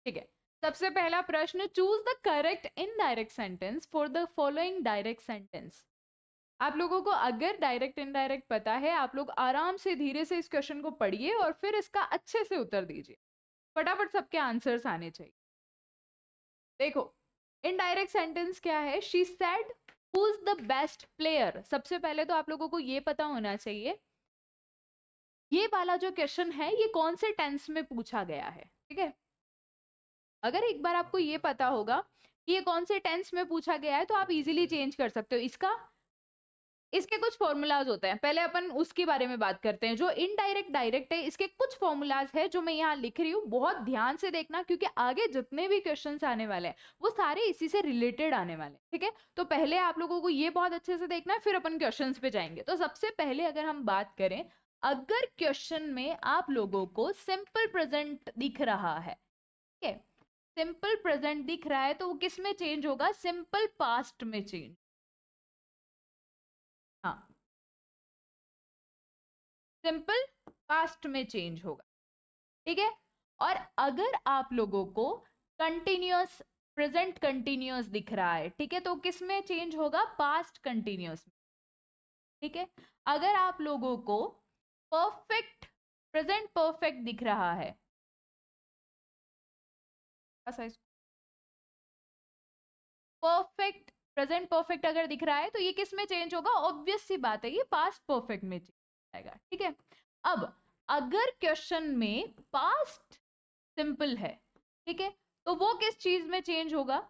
ठीक है, सबसे पहला प्रश्न, choose the correct indirect sentence for the following direct sentence. आप लोगों को अगर डायरेक्ट इनडायरेक्ट पता है, आप लोग आराम से धीरे से इस क्वेश्चन को पढ़िए और फिर इसका अच्छे से उत्तर दीजिए, फटाफट सबके आंसर्स आने चाहिए। देखो, इनडायरेक्ट सेंटेंस क्या है, she said who is the best player. सबसे पहले तो आप लोगों को ये पता होना चाहिए ये वाला जो क्वेश्चन है ये कौन से टेंस में पूछा गया है। ठीक है, अगर एक बार आपको ये पता होगा कि ये कौन से टेंस में पूछा गया है तो आप इजीली चेंज कर सकते हो। इसके कुछ फॉर्मूलाज होते हैं, पहले अपन उसके बारे में बात करते हैं। जो इनडायरेक्ट डायरेक्ट है, इसके कुछ फॉर्मूलाज है जो मैं यहाँ लिख रही हूँ, बहुत ध्यान से देखना क्योंकि आगे जितने भी क्वेश्चंस आने वाले हैं वो सारे इसी से रिलेटेड आने वाले हैं। ठीक है, तो पहले आप लोगों को ये बहुत अच्छे से देखना है, फिर अपन क्वेश्चंस पे जाएंगे। तो सबसे पहले अगर हम बात करें, अगर क्वेश्चन में आप लोगों को सिंपल प्रेजेंट दिख रहा है, ठीक है, सिंपल प्रेजेंट दिख रहा है तो वो किस में चेंज होगा, सिंपल पास्ट में चेंज। हाँ, सिंपल पास्ट में चेंज होगा। ठीक है, और अगर आप लोगों को कंटिन्यूअस प्रेजेंट कंटिन्यूअस दिख रहा है, ठीक है, तो किस में चेंज होगा, पास्ट कंटिन्यूअस में। ठीक है, अगर आप लोगों को परफेक्ट प्रेजेंट परफेक्ट दिख रहा है, परफेक्ट प्रेजेंट परफेक्ट अगर दिख रहा है तो ये किस में चेंज होगा, ऑब्वियस सी बात है ये पास्ट परफेक्ट में चेंज जाएगा। ठीक है, अब अगर क्वेश्चन में पास्ट सिंपल है, ठीक है, तो वो किस चीज में चेंज होगा,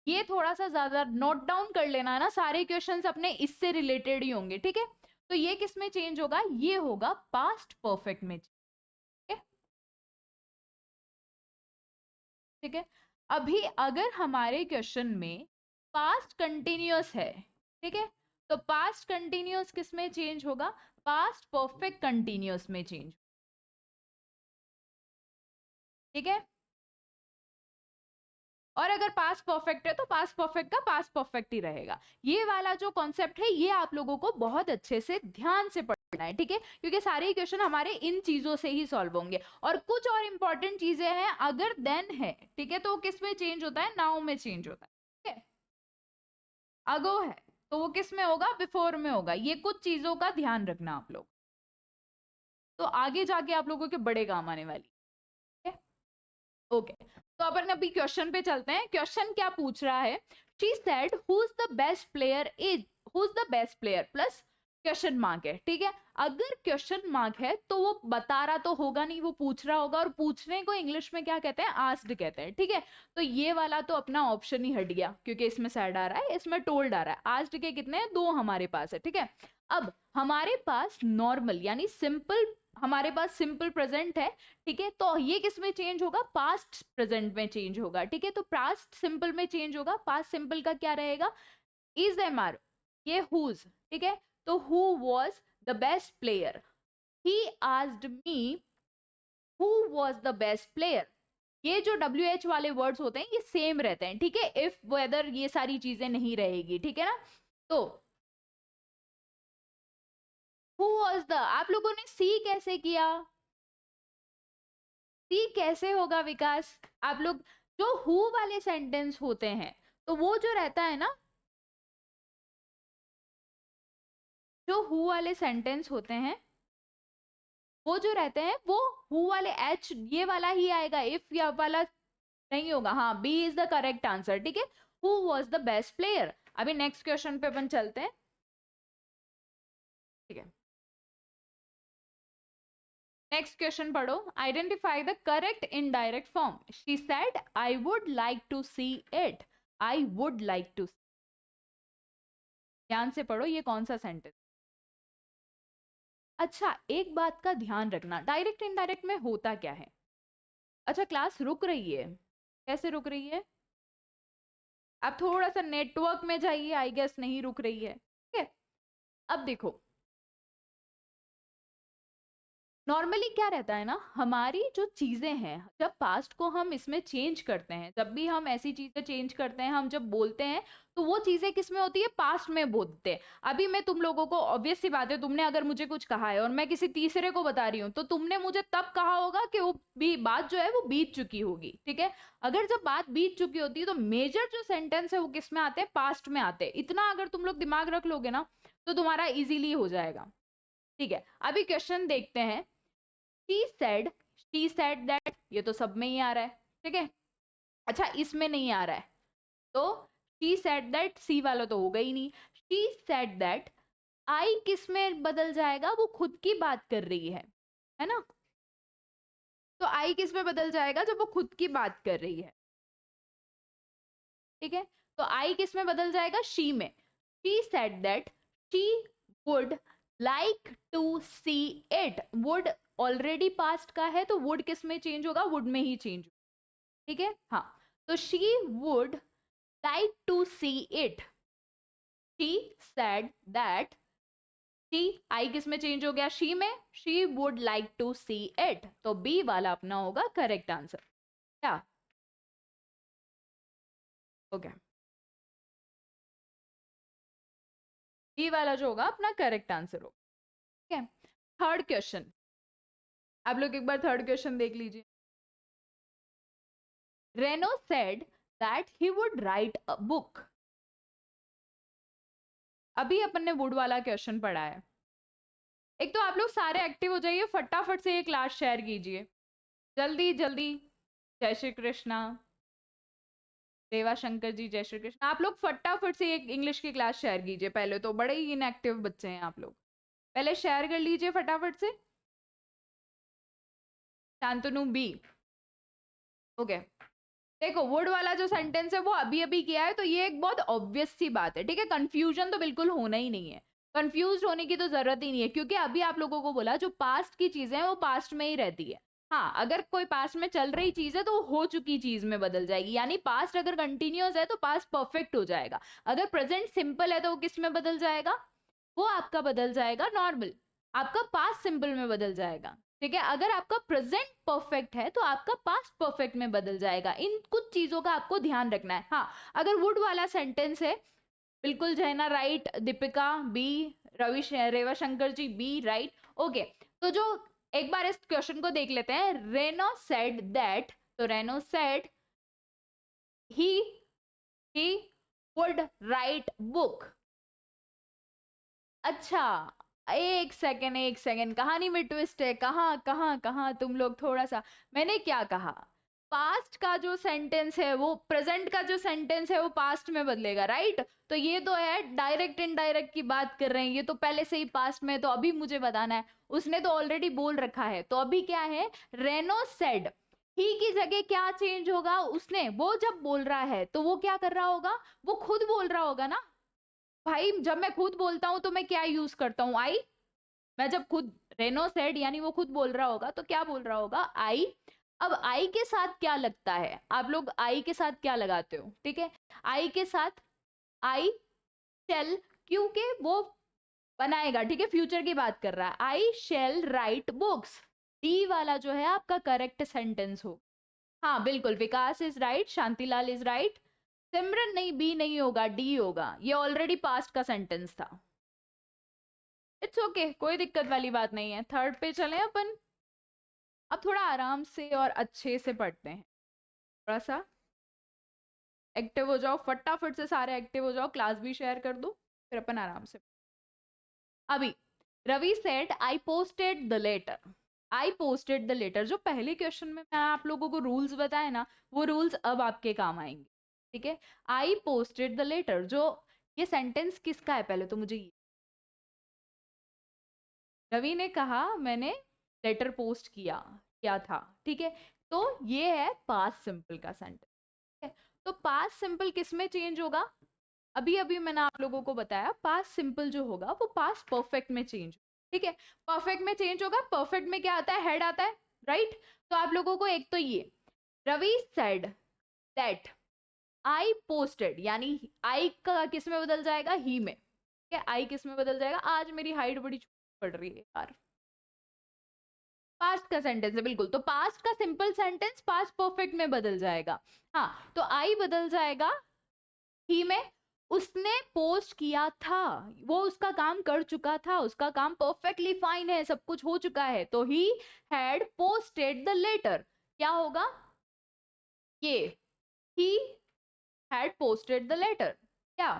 ये थोड़ा सा ज्यादा नोट डाउन कर लेना ना, सारे क्वेश्चंस अपने इससे रिलेटेड ही होंगे। ठीक है, तो ये किस में चेंज होगा, ये होगा पास्ट परफेक्ट में। ठीक है, ठीक है, अभी अगर हमारे क्वेश्चन में पास्ट कंटिन्यूअस है, ठीक है, तो पास्ट कंटिन्यूअस किस में चेंज होगा, पास्ट परफेक्ट कंटिन्यूअस में चेंज। ठीक है, और अगर पास्ट परफेक्ट है तो पास्ट परफेक्ट का पास्ट परफेक्ट ही रहेगा। ये वाला जो कॉन्सेप्ट है ये आप लोगों को बहुत अच्छे से ध्यान से पढ़ना है। ठीक है, क्योंकि सारे क्वेश्चन हमारे इन चीजों से ही सॉल्व होंगे। और कुछ और इंपॉर्टेंट चीजें हैं, अगर देन है, ठीक है, तो वो किस में चेंज होता है, नाउ में चेंज होता है। ठीक है, अगो है तो वो किस में होगा, बिफोर में होगा। ये कुछ चीजों का ध्यान रखना आप लोग, तो आगे जाके आप लोगों के बड़े काम आने वाली है। ओके, तो अपन अभी क्वेश्चन पे चलते हैं। क्वेश्चन क्या पूछ रहा है, she said who is the best player is, who is the best player plus question mark है। ठीक है, अगर क्वेश्चन मार्क है तो वो बता रहा तो होगा नहीं, वो पूछ रहा होगा, और पूछने को इंग्लिश में क्या कहते हैं, आस्क्ड कहते हैं। ठीक है, तो ये वाला तो अपना ऑप्शन ही हट गया क्योंकि इसमें सैड आ रहा है, इसमें टोल्ड आ रहा है। आस्क्ड के कितने हैं, दो हमारे पास है। ठीक है, अब हमारे पास नॉर्मल यानी सिंपल, हमारे पास सिंपल प्रेजेंट है। ठीक है, तो ये किस में चेंज होगा, पास्ट प्रेजेंट में चेंज होगा। ठीक है, तो पास्ट सिंपल में चेंज होगा। पास्ट सिंपल का क्या रहेगा, इज एम आर, ये हुज। ठीक है, तो who was the best player, he asked me who was the best player. ये जो डब्ल्यू एच वाले वर्ड्स होते हैं ये सेम रहते हैं। ठीक है, इफ वेदर ये सारी चीजें नहीं रहेगी। ठीक है ना, तो हु वॉज द, आप लोगों ने सी कैसे किया, सी कैसे होगा विकास, आप लोग जो हु वाले सेंटेंस होते हैं तो वो जो रहता है ना, जो हु वाले सेंटेंस होते हैं वो जो रहते हैं वो हु वाले एच ये वाला ही आएगा, इफ या वाला नहीं होगा। हाँ, B is the correct answer. ठीक है, who was the best player. अभी नेक्स्ट क्वेश्चन पे अपन चलते हैं। ठीक है, नेक्स्ट क्वेश्चन पढ़ो, identify the correct indirect form. She said I would like to see it, I would like to, ध्यान से पढ़ो ये कौन सा सेंटेंस। अच्छा, एक बात का ध्यान रखना, डायरेक्ट इनडायरेक्ट में होता क्या है। अच्छा, क्लास रुक रही है, कैसे रुक रही है, आप थोड़ा सा नेटवर्क में जाइए, आई गेस नहीं रुक रही है। ठीक है, अब देखो, नॉर्मली क्या रहता है ना, हमारी जो चीजें हैं, जब पास्ट को हम इसमें चेंज करते हैं, जब भी हम ऐसी चीजें चेंज करते हैं, हम जब बोलते हैं, तो वो चीजें किस में होती है, पास्ट में बोलते हैं। अभी मैं तुम लोगों को, ऑब्वियस सी बात है, तुमने अगर मुझे कुछ कहा है और मैं किसी तीसरे को बता रही हूँ, तो तुमने मुझे तब कहा होगा कि वो भी बात जो है वो बीत चुकी होगी, ठीक है। अगर जब बात बीत चुकी होती है, तो मेजर जो सेंटेंस है वो किस में आते हैं, पास्ट में आते हैं। इतना अगर तुम लोग दिमाग रख लोगे ना, तो तुम्हारा इजीली हो जाएगा, ठीक है। अभी क्वेश्चन देखते हैं। she said that, ये तो सब में ही आ रहा है, ठीक है। अच्छा, इसमें नहीं आ रहा है, तो she said that, सी वाला तो होगा ही नहीं। she said that, आई किस में बदल जाएगा, वो खुद की बात कर रही है ना। तो आई किस में बदल जाएगा, जब वो खुद की बात कर रही है, ठीक है। तो आई किस में बदल जाएगा, शी में। she said that she would like to see it, would already past का है, तो वुड किस में चेंज होगा, वुड में ही चेंज, ठीक है। हाँ, तो she would like to see it, she said that, she, I किस में चेंज हो गया, शी में, she would like to see it, तो बी वाला अपना होगा करेक्ट आंसर। क्या, ओके, बी वाला जो होगा अपना करेक्ट आंसर होगा, ठीक है। थर्ड क्वेश्चन, आप लोग एक बार थर्ड क्वेश्चन देख लीजिए। Reno said that he would write a book. अभी अपन ने वुड वाला क्वेश्चन पढ़ा है। एक तो आप लोग सारे एक्टिव हो जाइए, फटाफट से ये क्लास शेयर कीजिए, जल्दी जल्दी। जय श्री कृष्णा, रेवा शंकर जी, जय श्री कृष्ण। आप लोग फटाफट से एक इंग्लिश की क्लास शेयर कीजिए, पहले तो बड़े ही इनएक्टिव बच्चे हैं आप लोग, पहले शेयर कर लीजिए फटाफट से। Shantanu B, okay. देखो, वुड वाला जो सेंटेंस है वो अभी अभी किया है, तो ये एक बहुत ऑब्वियस सी बात है, ठीक है। कंफ्यूजन तो बिल्कुल होना ही नहीं है, कंफ्यूज होने की तो जरूरत ही नहीं है, क्योंकि अभी आप लोगों को बोला जो पास्ट की चीजें हैं वो पास्ट में ही रहती है। हाँ, अगर कोई पास्ट में चल रही चीज है तो वो हो चुकी चीज में बदल जाएगी, यानी पास्ट अगर कंटिन्यूअस है तो पास्ट परफेक्ट हो जाएगा। अगर प्रेजेंट सिंपल है तो वो किस में बदल जाएगा, वो आपका बदल जाएगा नॉर्मल, आपका पास्ट सिंपल में बदल जाएगा, ठीक है। अगर आपका प्रेजेंट परफेक्ट है तो आपका पास्ट परफेक्ट में बदल जाएगा। इन कुछ चीजों का आपको ध्यान रखना है। हाँ, अगर वुड वाला सेंटेंस है, बिल्कुल Jaina right, Deepika B, Reva Shankar ji B, right, okay. तो जो, एक बार इस क्वेश्चन को देख लेते हैं। रेनो सेड दैट, तो Reno said he he would write book. अच्छा, एक सेकेंड एक सेकेंड, कहानी में ट्विस्ट है। कहाँ कहाँ कहाँ, तुम लोग थोड़ा सा, मैंने क्या कहा, पास्ट का जो सेंटेंस है वो प्रेजेंट का जो सेंटेंस है वो पास्ट में बदलेगा, राइट। तो ये तो है डायरेक्ट इनडायरेक्ट की बात कर रहे हैं, ये तो पहले से ही पास्ट में, तो अभी मुझे बताना है, उसने तो ऑलरेडी बोल रखा है, तो अभी क्या है, रेनो सेड, ही की जगह क्या चेंज होगा, उसने, वो जब बोल रहा है तो वो क्या कर रहा होगा, वो खुद बोल रहा होगा ना भाई। जब मैं खुद बोलता हूं तो मैं क्या यूज करता हूं, आई। मैं जब खुद, रेनो सेड यानी वो खुद बोल रहा होगा, तो क्या बोल रहा होगा, आई। अब आई के साथ क्या लगता है, आप लोग आई के साथ क्या लगाते हो, ठीक है। आई के साथ आई शेल, क्योंकि वो बनाएगा, ठीक है, फ्यूचर की बात कर रहा है। I shall write books, D वाला जो है आपका करेक्ट सेंटेंस हो। हाँ बिल्कुल, Vikas is right, Shantilal is right, Simran नहीं, बी नहीं होगा, डी होगा, ये ऑलरेडी पास्ट का सेंटेंस था। इट्स ओके, कोई दिक्कत वाली बात नहीं है। थर्ड पे चले अपन, अब थोड़ा आराम से और अच्छे से पढ़ते हैं, थोड़ा सा एक्टिव हो जाओ, फटाफट से सारे एक्टिव हो जाओ, क्लास भी शेयर कर दो, फिर अपन आराम से। अभी Ravi said I posted the letter, I posted the letter, जो पहले क्वेश्चन में मैं आप लोगों को रूल्स बताए ना, वो रूल्स अब आपके काम आएंगे, ठीक है। आई पोस्टेड द लेटर, जो ये सेंटेंस किसका है, पहले तो मुझे ये, रवि ने कहा मैंने लेटर पोस्ट किया, क्या था, ठीक है। तो ये है पास्ट सिंपल का सेंटेंस, ठीक है। तो पास्ट सिंपल किस में चेंज होगा, अभी अभी मैंने आप लोगों को बताया, पास्ट सिंपल जो होगा वो पास्ट परफेक्ट में चेंज, ठीक है। परफेक्ट में चेंज होगा, परफेक्ट में क्या आता है, हेड आता है, राइट। तो आप लोगों को एक तो ये, Ravi said that I posted, यानी आई का किस में बदल जाएगा, ही में, ठीक है। आई किस में बदल जाएगा, आज मेरी हाइट बड़ी छोटी पड़ रही है यार, पास्ट का सेंटेंस है बिल्कुल, तो पास्ट का सिंपल सेंटेंस पास्ट परफेक्ट में बदल जाएगा। हाँ, तो आई बदल जाएगा ही में। उसने पोस्ट किया था, वो उसका काम कर चुका था, उसका काम परफेक्टली फाइन है, सब कुछ हो चुका है, तो he had posted the letter. क्या होगा ये, he had posted the letter. क्या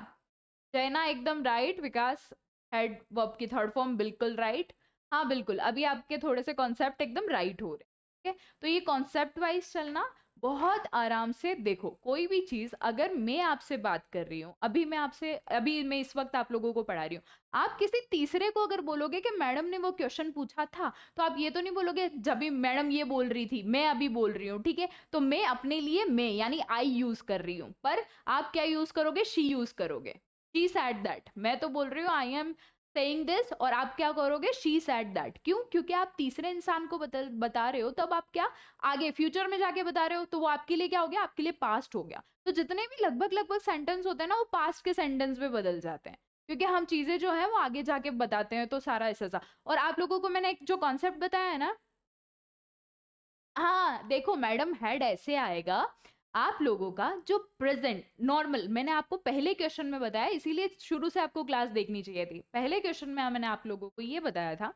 जैना एकदम राइट, विकास हेड वर्ब की थर्ड फॉर्म बिल्कुल राइट। हाँ बिल्कुल, अभी आपके थोड़े से कॉन्सेप्ट एकदम राइट हो रहे हैं। ठीक है, तो ये कॉन्सेप्ट वाइज चलना, बहुत आराम से देखो। कोई भी चीज अगर मैं आपसे बात कर रही हूँ, अभी मैं इस वक्त आप लोगों को पढ़ा रही हूँ, आप किसी तीसरे को अगर बोलोगे कि मैडम ने वो क्वेश्चन पूछा था, तो आप ये तो नहीं बोलोगे जब भी मैडम ये बोल रही थी मैं अभी बोल रही हूँ। ठीक है, तो मैं अपने लिए मैं यानी आई यूज कर रही हूँ, पर आप क्या यूज करोगे, शी यूज करोगे। शी सैड दैट, मैं तो बोल रही हूँ आई एम सेइंग दिस, और आप क्या करोगे, शी सैड दैट। क्यों? क्योंकि आप तीसरे इंसान को बता रहे हो, तब आप क्या आगे फ्यूचर में जाके बता रहे हो, तो वो आपके लिए क्या हो गया, आपके लिए पास्ट हो गया। तो जितने भी लगभग लगभग सेंटेंस होते हैं ना, वो पास्ट के सेंटेंस में बदल जाते हैं, क्योंकि हम चीजें जो है वो आगे जाके बताते हैं, तो सारा ऐसा सा। और आप लोगों को मैंने एक जो कॉन्सेप्ट बताया है ना, हाँ देखो मैडम, हेड ऐसे आएगा आप लोगों का जो प्रेजेंट नॉर्मल, मैंने आपको पहले क्वेश्चन में बताया, इसीलिए शुरू से आपको क्लास देखनी चाहिए थी। पहले क्वेश्चन में मैंने आप लोगों को ये बताया था,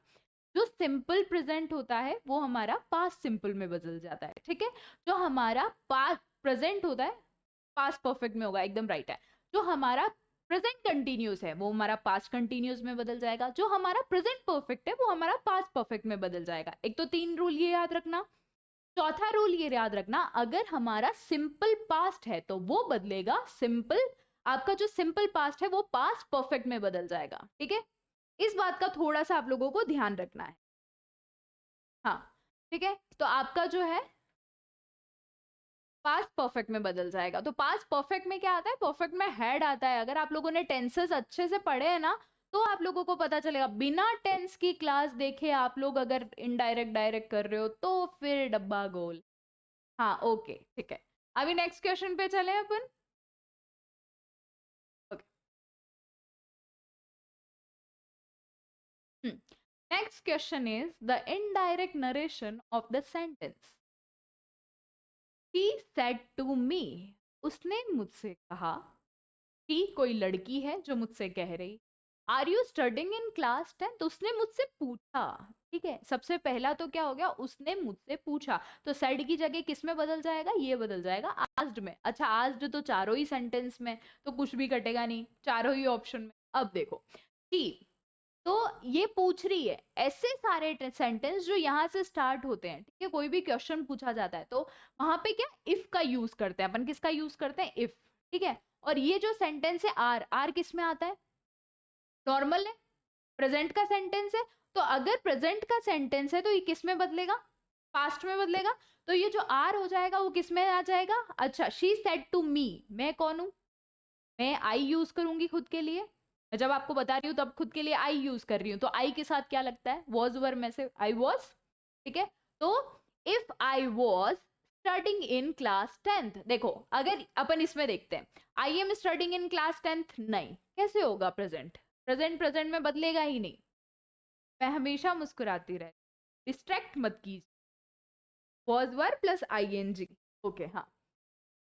जो सिंपल प्रेजेंट होता है वो हमारा पास्ट सिंपल में बदल जाता है। ठीक है, जो हमारा पास्ट प्रेजेंट होता है पास्ट परफेक्ट में होगा, एकदम राइट है। जो हमारा प्रेजेंट कंटिन्यूस है वो हमारा पास्ट कंटिन्यूस में बदल जाएगा, जो हमारा प्रेजेंट परफेक्ट है वो हमारा पास्ट परफेक्ट में बदल जाएगा। एक तो 3 रूल ये याद रखना। चौथा रूल ये याद रखना, अगर हमारा सिंपल पास्ट है तो वो बदलेगा सिंपल, आपका जो सिंपल पास्ट है वो पास्ट परफेक्ट में बदल जाएगा। ठीक है, इस बात का थोड़ा सा आप लोगों को ध्यान रखना है। हाँ ठीक है, तो आपका जो है पास्ट परफेक्ट में बदल जाएगा। तो पास्ट परफेक्ट में क्या आता है, परफेक्ट में हेड आता है। अगर आप लोगों ने टेंसेस अच्छे से पढ़े हैं ना, तो आप लोगों को पता चलेगा। बिना टेंस की क्लास देखे आप लोग अगर इनडायरेक्ट डायरेक्ट कर रहे हो तो फिर डब्बा गोल। हाँ ओके ठीक है, अभी नेक्स्ट क्वेश्चन पे चले अपन। Okay, next question is the indirect narration of the sentence. She said to me, उसने मुझसे कहा। शी कोई लड़की है जो मुझसे कह रही, are you studying in class 10, तो उसने मुझसे पूछा। ठीक है, सबसे पहला तो क्या हो गया, उसने मुझसे पूछा, तो सेड की जगह किस में बदल जाएगा, ये बदल जाएगा आस्क्ड में। अच्छा आस्क्ड तो चारों ही सेंटेंस में, तो कुछ भी कटेगा नहीं, चारों ही ऑप्शन में। अब देखो शी, तो ये पूछ रही है। ऐसे सारे सेंटेंस जो यहाँ से स्टार्ट होते हैं, ठीक है, कोई भी क्वेश्चन पूछा जाता है तो वहां पे क्या इफ का यूज करते हैं अपन, किसका यूज करते हैं, इफ। ठीक है, और ये जो सेंटेंस है आर, आर किस में आता है, नॉर्मल है, प्रेजेंट का सेंटेंस है। तो अगर प्रेजेंट का सेंटेंस है तो ये किस में बदलेगा, पास्ट में बदलेगा। तो ये जो आर हो जाएगा वो किस में आ जाएगा, अच्छा शी सेड टू मी, मैं कौन हूं, मैं आई यूज करूंगी खुद के लिए। मैं जब आपको बता रही हूँ तब खुद के लिए आई यूज कर रही हूँ, तो आई के साथ क्या लगता है, वॉज वर में से आई वॉज। ठीक है, तो if I was studying in class 10th, देखो अगर अपन इसमें देखते हैं, I am studying in class 10th, नहीं कैसे होगा, प्रेजेंट प्रेजेंट प्रेजेंट में बदलेगा ही नहीं। मैं हमेशा मुस्कुराती रह, डिस्ट्रैक्ट मत कीजिए, was were plus I N G. Okay हाँ,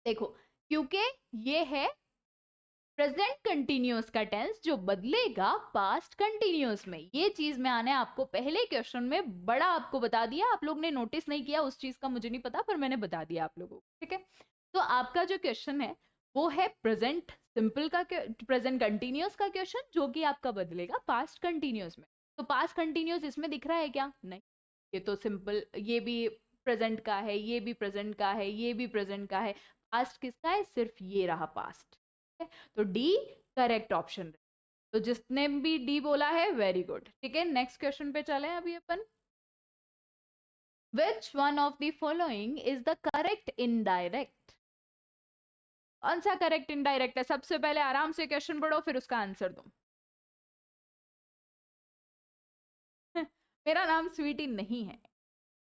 देखो क्योंकि ये है प्रेजेंट कंटिन्यूअस का टेंस जो बदलेगा पास्ट कंटिन्यूअस में। ये चीज में आने आपको पहले क्वेश्चन में बड़ा आपको बता दिया, आप लोग ने नोटिस नहीं किया उस चीज का, मुझे नहीं पता, पर मैंने बता दिया आप लोगों को। ठीक है, तो आपका जो क्वेश्चन है वो है प्रेजेंट सिंपल का, प्रेजेंट कंटिन्यूअस का क्वेश्चन, जो कि आपका बदलेगा पास्ट कंटिन्यूअस में। तो पास्ट कंटिन्यूअस इसमें दिख रहा है क्या, नहीं, ये तो सिंपल, ये भी प्रेजेंट का है, ये भी प्रेजेंट का है, ये भी प्रेजेंट का है, पास्ट किसका है, सिर्फ ये रहा पास्ट। तो डी करेक्ट ऑप्शन। तो जिसने भी डी बोला है वेरी गुड। ठीक है, नेक्स्ट क्वेश्चन पे चले अभी अपन। Which one of the following is the correct indirect, कौन सा करेक्ट इनडायरेक्ट है, सबसे पहले आराम से क्वेश्चन पढ़ो फिर उसका आंसर दो। मेरा नाम स्वीटी नहीं है,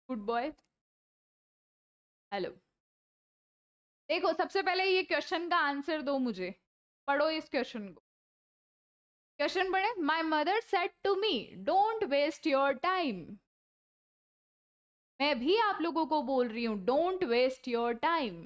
गुड बॉय। हेलो, देखो सबसे पहले ये क्वेश्चन का आंसर दो मुझे, पढ़ो इस क्वेश्चन को। क्वेश्चन पढ़े, my mother said to me don't waste your time. मैं भी आप लोगों को बोल रही हूँ, डोंट वेस्ट योर टाइम।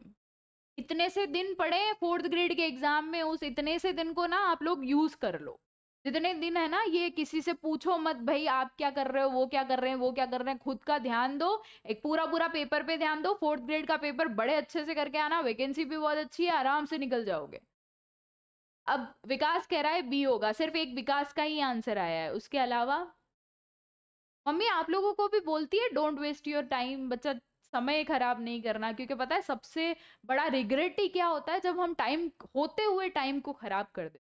इतने से दिन पड़े 4th ग्रेड के एग्जाम में, उस इतने से दिन को ना आप लोग यूज कर लो। जितने दिन है ना, ये किसी से पूछो मत भाई आप क्या कर रहे हो, वो क्या कर रहे हैं, वो क्या कर रहे हैं, खुद का ध्यान दो। एक पूरा पूरा पेपर पे ध्यान दो। 4th ग्रेड का पेपर बड़े अच्छे से करके आना, वैकेंसी भी बहुत अच्छी है, आराम से निकल जाओगे। अब विकास कह रहा है बी होगा, सिर्फ एक विकास का ही आंसर आया है, उसके अलावा। मम्मी आप लोगों को भी बोलती है डोंट वेस्ट योर टाइम, बच्चा समय खराब नहीं करना, क्योंकि पता है सबसे बड़ा रिग्रेट ही क्या होता है, जब हम टाइम होते हुए टाइम को खराब कर दे।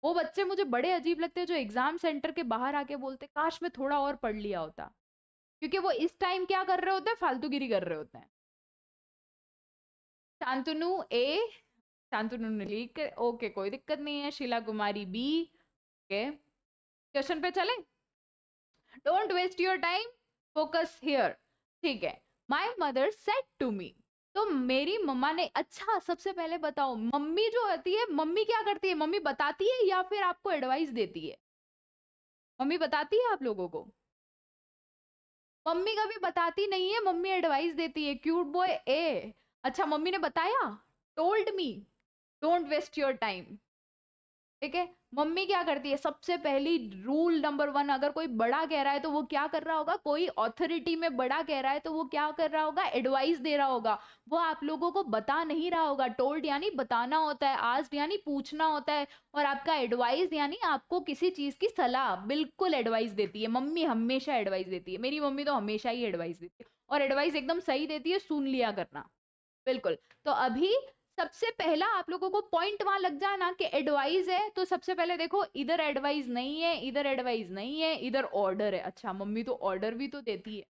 वो बच्चे मुझे बड़े अजीब लगते हैं जो एग्जाम सेंटर के बाहर आके बोलते काश मैं थोड़ा और पढ़ लिया होता, क्योंकि वो इस टाइम क्या कर रहे होते हैं, फालतूगिरी कर रहे होते हैं। शांतनु ए, शांतनु ने लिख, ओके कोई दिक्कत नहीं है। Sheela Kumari B, okay. Question पे चले। Don't waste your time, focus here. ठीक है। My mother said to me, तो मेरी मम्मा ने, अच्छा सबसे पहले बताओ, मम्मी जो होती है, मम्मी क्या करती है, मम्मी बताती है या फिर आपको एडवाइस देती है? मम्मी बताती है आप लोगों को? मम्मी कभी बताती नहीं है, मम्मी एडवाइस देती है। क्यूट बॉय ए। अच्छा मम्मी ने बताया, told me don't waste your time. ठीक है। मम्मी क्या करती है, सबसे पहली रूल नंबर 1, अगर कोई बड़ा कह रहा है तो वो क्या कर रहा होगा, कोई ऑथोरिटी में बड़ा कह रहा है तो वो क्या कर रहा होगा, एडवाइस दे रहा होगा। वो आप लोगों को बता नहीं रहा होगा। टोल्ड यानी बताना होता है, आस्क्ड यानी पूछना होता है, और आपका एडवाइस यानी आपको किसी चीज की सलाह, बिल्कुल एडवाइस देती है मम्मी, हमेशा एडवाइस देती है। मेरी मम्मी तो हमेशा ही एडवाइस देती है, और एडवाइस एकदम सही देती है, सुन लिया करना। बिल्कुल। तो अभी सबसे पहला आप लोगों को पॉइंट वहां लग जाए ना कि एडवाइस है, तो सबसे पहले देखो इधर एडवाइस नहीं है, इधर एडवाइस नहीं है, इधर ऑर्डर है। अच्छा मम्मी तो ऑर्डर भी तो देती है,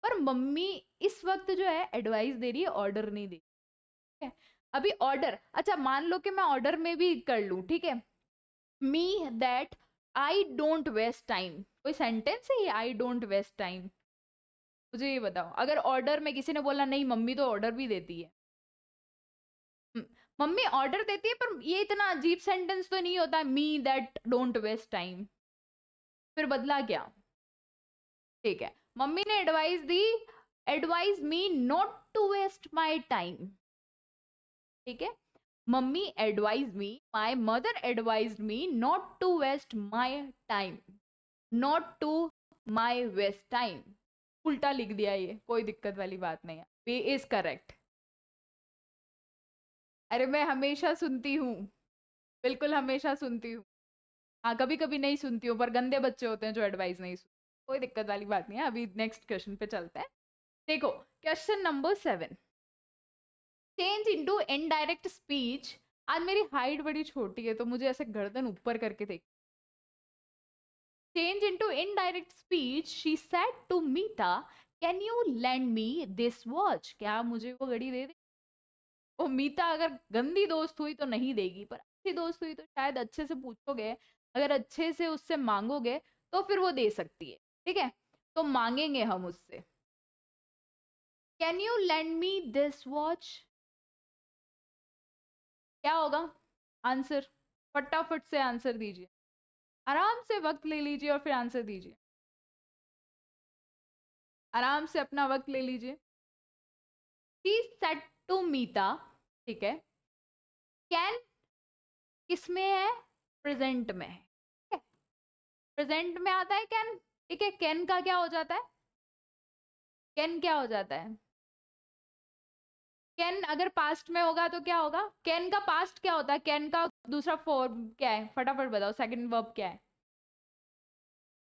पर मम्मी इस वक्त जो है एडवाइस दे रही है, ऑर्डर नहीं दे रही है। अभी ऑर्डर, अच्छा मान लो कि मैं ऑर्डर में भी कर लूं, ठीक है। Me that I don't waste time, कोई सेंटेंस है ये, आई डोंट वेस्ट टाइम? मुझे ये बताओ, अगर ऑर्डर में किसी ने बोला नहीं मम्मी तो ऑर्डर भी देती है। मम्मी ऑर्डर देती है, पर ये इतना अजीब सेंटेंस तो नहीं होता, me that don't waste time. फिर बदला क्या? ठीक है। मम्मी ने एडवाइस दी, advice me not to waste my time. ठीक है। मम्मी advise me, my mother advise me not to waste my time, not to my waste time. उल्टा लिख दिया, ये कोई दिक्कत वाली बात नहीं है, बी इज करेक्ट। अरे मैं हमेशा सुनती हूँ, बिल्कुल हमेशा सुनती हूँ। हाँ कभी कभी नहीं सुनती हूँ, पर गंदे बच्चे होते हैं जो एडवाइस नहीं सुनते। कोई दिक्कत वाली बात नहीं है। अभी नेक्स्ट क्वेश्चन पे चलते हैं। देखो question number 7, change into indirect speech. आज मेरी हाइट बड़ी छोटी है तो मुझे ऐसे गर्दन ऊपर करके देख। Change into indirect speech, she said to Meeta, can you lend me this watch, क्या मुझे वो घड़ी दे दे? वो मीता अगर गंदी दोस्त हुई तो नहीं देगी, पर अच्छी दोस्त हुई तो शायद अच्छे से पूछोगे, अगर अच्छे से उससे मांगोगे तो फिर वो दे सकती है। ठीक है। तो मांगेंगे हम उससे, can you lend me this watch, क्या होगा आंसर? फटाफट से आंसर दीजिए, आराम से वक्त ले लीजिए और फिर आंसर दीजिए। आराम से अपना वक्त ले लीजिए। शी सेड टू मीता, ठीक है। कैन किसमें है, प्रेजेंट में है, प्रेजेंट में आता है कैन। ठीक है। कैन का क्या हो जाता है, कैन क्या हो जाता है? कैन अगर पास्ट में होगा तो क्या होगा, कैन का पास्ट क्या होता है, कैन का दूसरा फॉर्म क्या है, फटाफट बताओ, सेकंड वर्ब क्या है?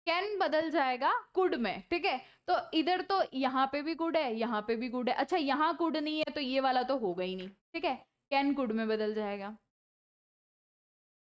कैन बदल जाएगा कुड में। ठीक है। तो इधर तो यहाँ पे भी गुड है, यहाँ पे भी गुड है। अच्छा यहाँ कुड नहीं है तो ये वाला तो होगा ही नहीं। ठीक है। कैन कुड में बदल जाएगा।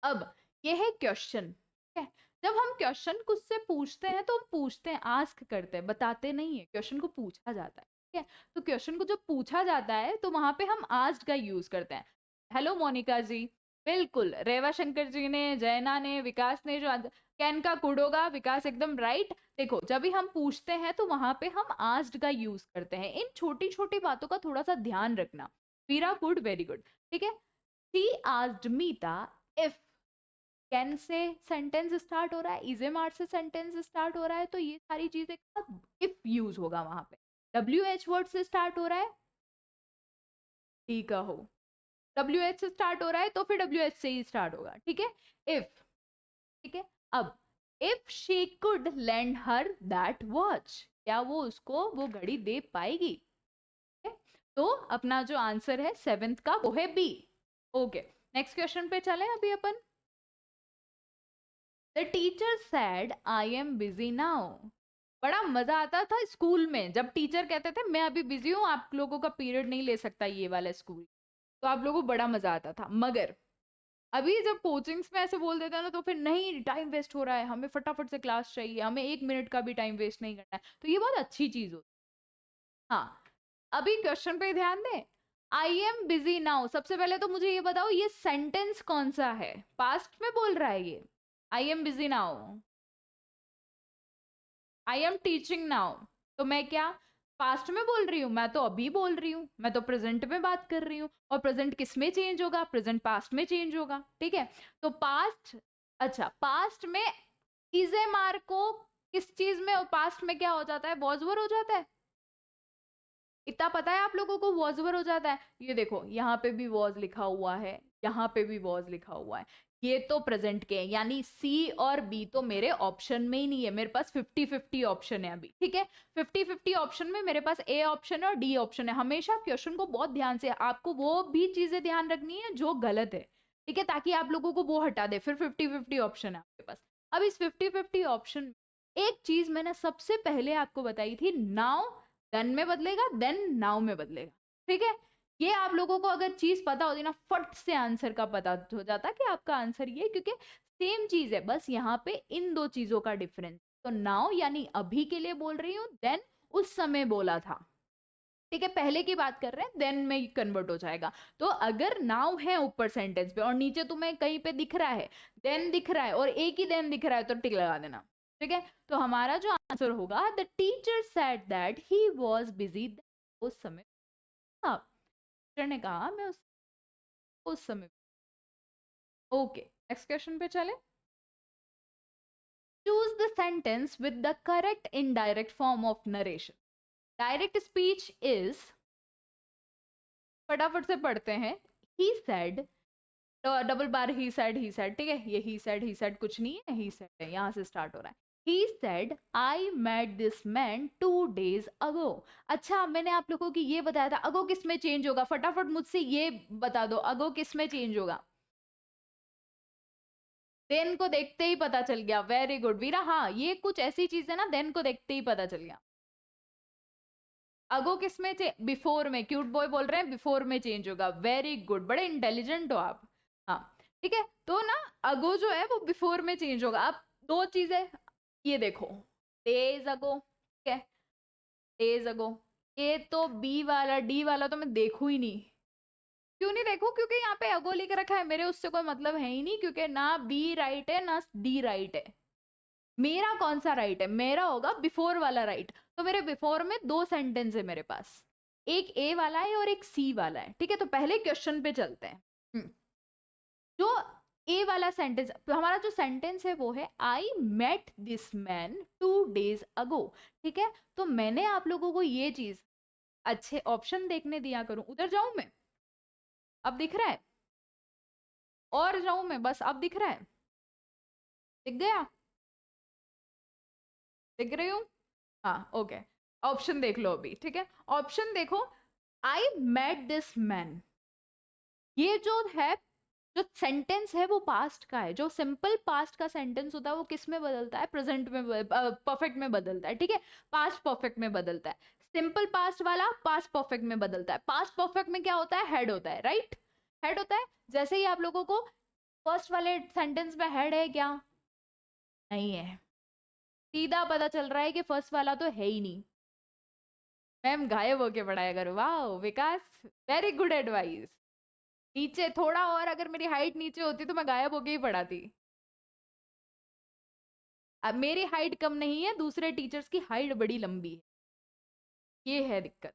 अब ये है क्वेश्चन। ठीक है। जब हम क्वेश्चन कुछ से पूछते हैं तो हम पूछते हैं, आस्क करते हैं, बताते नहीं है, क्वेश्चन को पूछा जाता है। ठीक है। तो क्वेश्चन को जब पूछा जाता है तो वहां पे हम आस्क का यूज करते हैं। हेलो मोनिका जी, बिल्कुल रेवा शंकर जी ने, जैना ने, विकास ने, जो कैन का कुड होगा, विकास एकदम राइट। देखो जब भी हम पूछते हैं तो वहां पे हम आस्क्ड का यूज करते हैं। इन छोटी छोटी बातों का थोड़ा सा ध्यान रखना। Veera good, very good. ठीक है। She asked Meeta if, can से सेंटेंस स्टार्ट हो रहा है, इजे मार्ट से सेंटेंस स्टार्ट हो रहा है, तो ये सारी चीजें का इफ यूज होगा वहां पे। WH वर्ड से स्टार्ट हो रहा है, टी का हो, WH से स्टार्ट हो रहा है तो फिर WH से ही स्टार्ट होगा, ठीक है। इफ, ठीक है। अब if she could lend her that watch, क्या वो उसको वो घड़ी दे पाएगी? Okay? तो अपना जो आंसर है 7th का वो है बी। ओके, नेक्स्ट क्वेश्चन पे चले अभी अपन। The teacher said I am busy now. बड़ा मजा आता था स्कूल में जब टीचर कहते थे मैं अभी बिजी हूँ, आप लोगों का पीरियड नहीं ले सकता ये वाला स्कूल, तो आप लोगों को बड़ा मजा आता था। मगर अभी जब कोचिंग्स में ऐसे बोल देते हैं ना तो फिर नहीं, टाइम वेस्ट हो रहा है, हमें फटाफट से क्लास चाहिए, हमें 1 मिनट का भी टाइम वेस्ट नहीं करना है, तो ये बहुत अच्छी चीज होती है। हाँ, अभी क्वेश्चन पे ध्यान दें। आई एम बिजी नाउ, सबसे पहले तो मुझे ये बताओ ये सेंटेंस कौन सा है, पास्ट में बोल रहा है ये, आई am busy now, I am teaching now, तो मैं क्या पास्ट में बोल रही हूँ? मैं तो अभी बोल रही हूँ, मैं तो प्रेजेंट में बात कर रही हूँ, और प्रेजेंट किस में चेंज होगा? प्रेजेंट पास्ट में चेंज होगा, ठीक है। तो पास्ट, अच्छा पास्ट में इजे मार्क को किस चीज में, पास्ट में क्या हो जाता है? वॉजवर हो जाता है, इतना पता है आप लोगों को, वॉजवर हो जाता है। ये देखो यहाँ पे भी वॉज लिखा हुआ है, यहाँ पे भी वॉज लिखा हुआ है, ये तो प्रेजेंट के हैं, यानी सी और बी तो मेरे ऑप्शन में ही नहीं है, मेरे पास 50-50 ऑप्शन है अभी, ठीक है। 50-50 ऑप्शन में मेरे पास ए ऑप्शन है और डी ऑप्शन है। हमेशा क्वेश्चन को बहुत ध्यान से, आपको वो भी चीजें ध्यान रखनी है जो गलत है, ठीक है, ताकि आप लोगों को वो हटा दे, फिर 50-50 ऑप्शन है आपके पास। अब इस 50-50 ऑप्शन, एक चीज मैंने सबसे पहले आपको बताई थी, नाउ देन में बदलेगा, देन नाउ में बदलेगा, ठीक है। ये आप लोगों को अगर चीज पता होती ना, फट से आंसर का पता हो जाता कि आपका आंसर ये, क्योंकि सेम चीज है, बस यहाँ पे इन दो चीजों का डिफरेंस। तो नाउ यानी अभी के लिए बोल रही हूँ, देन उस समय बोला था, ठीक है, पहले की बात कर रहे हैं, देन में कन्वर्ट हो जाएगा। तो अगर नाउ है ऊपर सेंटेंस पे और नीचे तुम्हें कहीं पे दिख रहा है देन दिख रहा है और एक ही देन दिख रहा है, तो टिक लगा देना, ठीक है। तो हमारा जो आंसर होगा, the teacher said that he was busy, उस समय, हाँ टीचर ने कहा मैं उस समय। ओके, नेक्स्ट क्वेश्चन पे चले। Choose the sentence with the correct indirect form of narration. Direct speech is, फटाफट से पढ़ते हैं, ही सेड, तो डबल बार ही सेड, ठीक है, ये ही सेड कुछ नहीं है, ही सेड है, यहां से स्टार्ट हो रहा है। He said, I met this man 2 days ago. अच्छा, मैंने आप लोगों की ये बताया था, अगो किस में चेंज होगा? फटाफट मुझसे ये बता दो, अगो किस में चेंज होगा? देन को देखते ही पता चल गया, वेरी गुड वीरा। हाँ, ये कुछ ऐसी चीज है ना, देन को देखते ही पता चल गया। अगो किस में बिफोर में, क्यूट बॉय बोल रहे हैं बिफोर में चेंज होगा, वेरी गुड, बड़े इंटेलिजेंट हो आप। हाँ, ठीक है, तो ना अगो जो है वो बिफोर में चेंज होगा। अब दो चीजें, ये देखो, डेज अगो, ठीक है, डेज अगो, ये तो बी वाला, डी वाला तो मैं देखू ही नहीं। क्यों नहीं देखो? क्योंकि यहाँ पे अगो लिख रखा है, मेरे उससे कोई मतलब है ही नहीं, क्योंकि ना बी राइट है ना डी राइट है। मेरा कौन सा राइट है? मेरा होगा बिफोर वाला राइट। तो मेरे बिफोर में दो सेंटेंस है मेरे पास, एक ए वाला है और एक सी वाला है, ठीक है। तो पहले क्वेश्चन पे चलते हैं। जो ए वाला सेंटेंस, तो हमारा जो सेंटेंस है वो है I met this man 2 days ago, ठीक है। तो मैंने आप लोगों को ये चीज, अच्छे ऑप्शन देखने दिया करूं, उधर जाऊं मैं, अब दिख रहा है, और जाऊं मैं, बस अब दिख रहा है, दिख गया, दिख रही हूँ, हाँ ओके। ऑप्शन देख लो अभी, ठीक है, ऑप्शन देखो, आई मेट दिस मैन, ये जो है, जो सेंटेंस है वो पास्ट का है। जो सिंपल पास्ट का सेंटेंस होता है वो किस में बदलता है? प्रेजेंट में, परफेक्ट में बदलता है, ठीक है, पास्ट परफेक्ट में बदलता है। सिंपल पास्ट वाला पास्ट परफेक्ट में बदलता है। पास्ट परफेक्ट में क्या होता है? हेड होता है, राइट, हेड होता है। जैसे ही आप लोगों को फर्स्ट वाले सेंटेंस में हेड है क्या? नहीं है, सीधा पता चल रहा है कि फर्स्ट वाला तो है ही नहीं। मैम गायब होके पढ़ाया करो, वाह विकास, वेरी गुड एडवाइस। नीचे थोड़ा और अगर मेरी हाइट नीचे होती तो मैं गायब होके ही पढ़ाती। अब मेरी हाइट कम नहीं है, दूसरे टीचर्स की हाइट बड़ी लंबी है, ये है दिक्कत।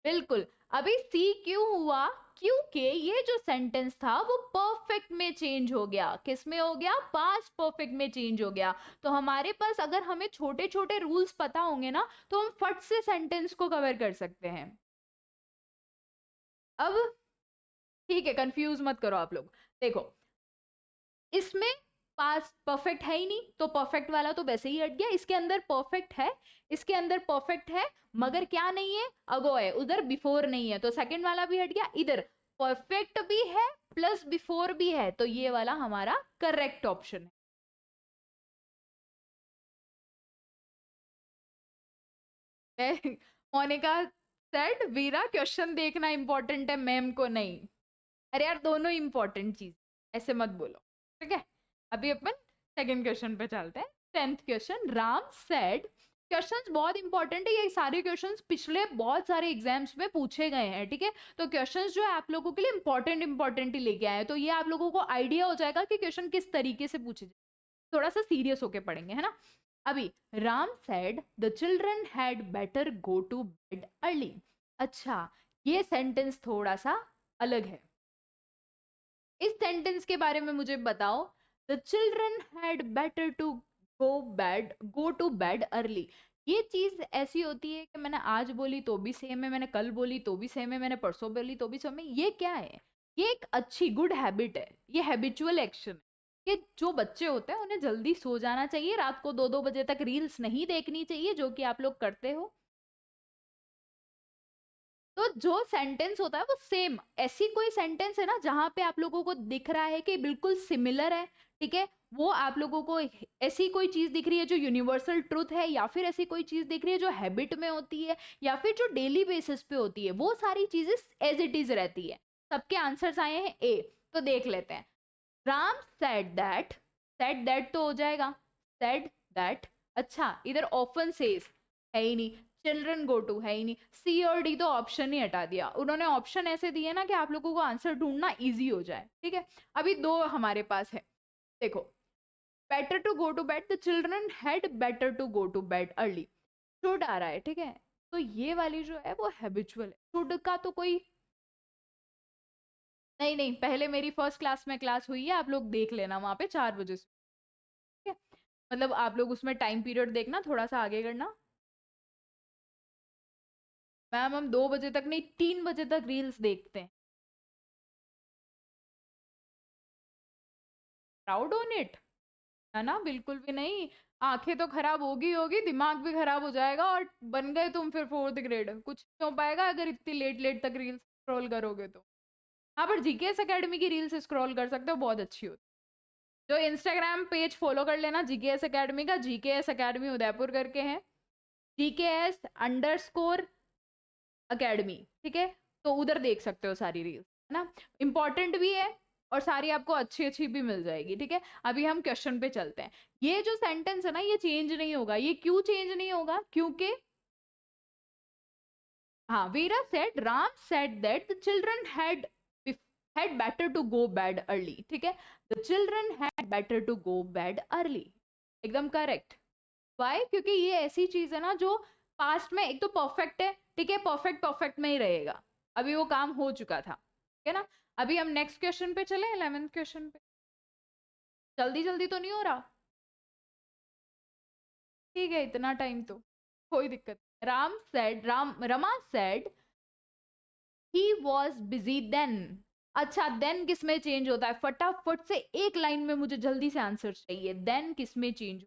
बिल्कुल, अभी सी क्यों हुआ? क्योंकि ये जो सेंटेंस था वो परफेक्ट में चेंज हो गया। किस में हो गया? पास्ट परफेक्ट में चेंज हो गया। तो हमारे पास अगर हमें छोटे छोटे रूल्स पता होंगे ना तो हम फट से सेंटेंस को कवर कर सकते हैं। अब ठीक है, कंफ्यूज मत करो आप लोग। देखो, इसमें पास्ट परफेक्ट है ही नहीं, तो परफेक्ट वाला तो वैसे ही हट गया। इसके अंदर परफेक्ट है, इसके अंदर परफेक्ट है, मगर क्या नहीं है? अगो है, उधर बिफोर नहीं है, तो सेकंड वाला भी हट गया। इधर परफेक्ट भी है प्लस बिफोर भी है, तो ये वाला हमारा करेक्ट ऑप्शन है। मोनिका सेड वीरा क्वेश्चन देखना इंपॉर्टेंट है, मैम को नहीं। अरे यार, दोनों इंपॉर्टेंट चीज, ऐसे मत बोलो, ठीक है। अभी अपन सेकंड क्वेश्चन पे चलते हैं। 10th question, Ram said. Questions बहुत इंपॉर्टेंट है, ये सारे क्वेश्चंस पिछले बहुत सारे एग्जाम्स में पूछे गए हैं, ठीक है। तो क्वेश्चंस जो है आप लोगों के लिए इंपॉर्टेंट ही लेके आए हैं, तो ये आप लोगों को आइडिया हो जाएगा कि क्वेश्चन किस तरीके से पूछे जाए। थोड़ा सा सीरियस होके पढ़ेंगे, है ना। अभी Ram said the children had better go to bed early. अच्छा, ये सेंटेंस थोड़ा सा अलग है। इस सेंटेंस के बारे में मुझे बताओ। The children had better to go to bed early. ये चीज ऐसी होती है कि मैंने आज बोली तो भी सेम है, मैंने कल बोली तो भी सेम है, मैंने परसों बोली तो भी सेम है। ये क्या है? ये एक अच्छी गुड हैबिट है, ये हैबिचुअल एक्शन है। ये जो बच्चे होते हैं उन्हें जल्दी सो जाना चाहिए, रात को 2-2 बजे तक रील्स नहीं देखनी चाहिए, जो कि आप लोग करते हो। तो जो सेंटेंस होता है वो सेम, ऐसी कोई सेंटेंस है ना जहां पे आप लोगों को दिख रहा है कि बिल्कुल सिमिलर है, ठीक है, वो आप लोगों को ऐसी कोई चीज दिख रही है जो यूनिवर्सल ट्रूथ है, या फिर ऐसी कोई चीज दिख रही है जो हैबिट में होती है, या फिर जो डेली बेसिस पे होती है, वो सारी चीजें एज इट इज रहती है। सबके आंसर्स आए हैं ए, तो देख लेते हैं। राम सेड दैट तो हो जाएगा, सेड दैट। अच्छा, इधर ऑफन सेज है ही नहीं, चिल्ड्रन गो टू है ही नहीं, सी और डी तो ऑप्शन ही हटा दिया उन्होंने। ऑप्शन ऐसे दिए ना कि आप लोगों को आंसर ढूंढना इजी हो जाए, ठीक है। अभी दो हमारे पास है, देखो। Better to go to bed, the children had better to go to bed early. Should आ रहा है, ठीक है। तो ये वाली जो है वो हैबिचुअल है, शुड का तो कोई नहीं। नहीं, पहले मेरी फर्स्ट क्लास में क्लास हुई है, आप लोग देख लेना वहां पे 4 बजे से, ठीक है। मतलब आप लोग उसमें टाइम पीरियड देखना, थोड़ा सा आगे करना। मैम हम 2 बजे तक नहीं, 3 बजे तक रील्स देखते हैं। प्राउड ऑन इट, है ना, बिल्कुल भी नहीं। आंखें तो खराब होगी होगी, दिमाग भी खराब हो जाएगा, और बन गए तुम फिर 4th ग्रेड, कुछ नहीं हो पाएगा अगर इतनी लेट लेट तक रील्स स्क्रॉल करोगे तो। हाँ, पर जीकेएस एकेडमी की रील्स स्क्रॉल कर सकते हो, बहुत अच्छी होती है। जो इंस्टाग्राम पेज फॉलो कर लेना जीकेएस एकेडमी का, जीकेएस एकेडमी उदयपुर करके है, GKS_Academy, ठीक है। तो उधर देख सकते हो सारी रील्स, है ना। इंपॉर्टेंट भी है और सारी आपको अच्छी अच्छी भी मिल जाएगी, ठीक है। अभी हम क्वेश्चन पे चलते हैं। ये जो सेंटेंस है ना, ये चेंज नहीं होगा। ये क्यों चेंज नहीं होगा? क्योंकि हाँ, Veera said Ram said that the children had better to go bed early, ठीक है। The children had better to go bed early, एकदम करेक्ट। वाई? क्योंकि ये ऐसी चीज है ना जो पास्ट में एक तो परफेक्ट है, ठीक है, परफेक्ट परफेक्ट में ही रहेगा। अभी वो काम हो चुका था, ठीक है ना। अभी हम नेक्स्ट क्वेश्चन पे चले, 11th क्वेश्चन पे। जल्दी जल्दी तो नहीं हो रहा? ठीक है, इतना टाइम तो कोई दिक्कत नहीं। Rama said he was busy then. अच्छा, देन किस में चेंज होता है? फटाफट से एक लाइन में मुझे जल्दी से आंसर चाहिए, देन किस में चेंज?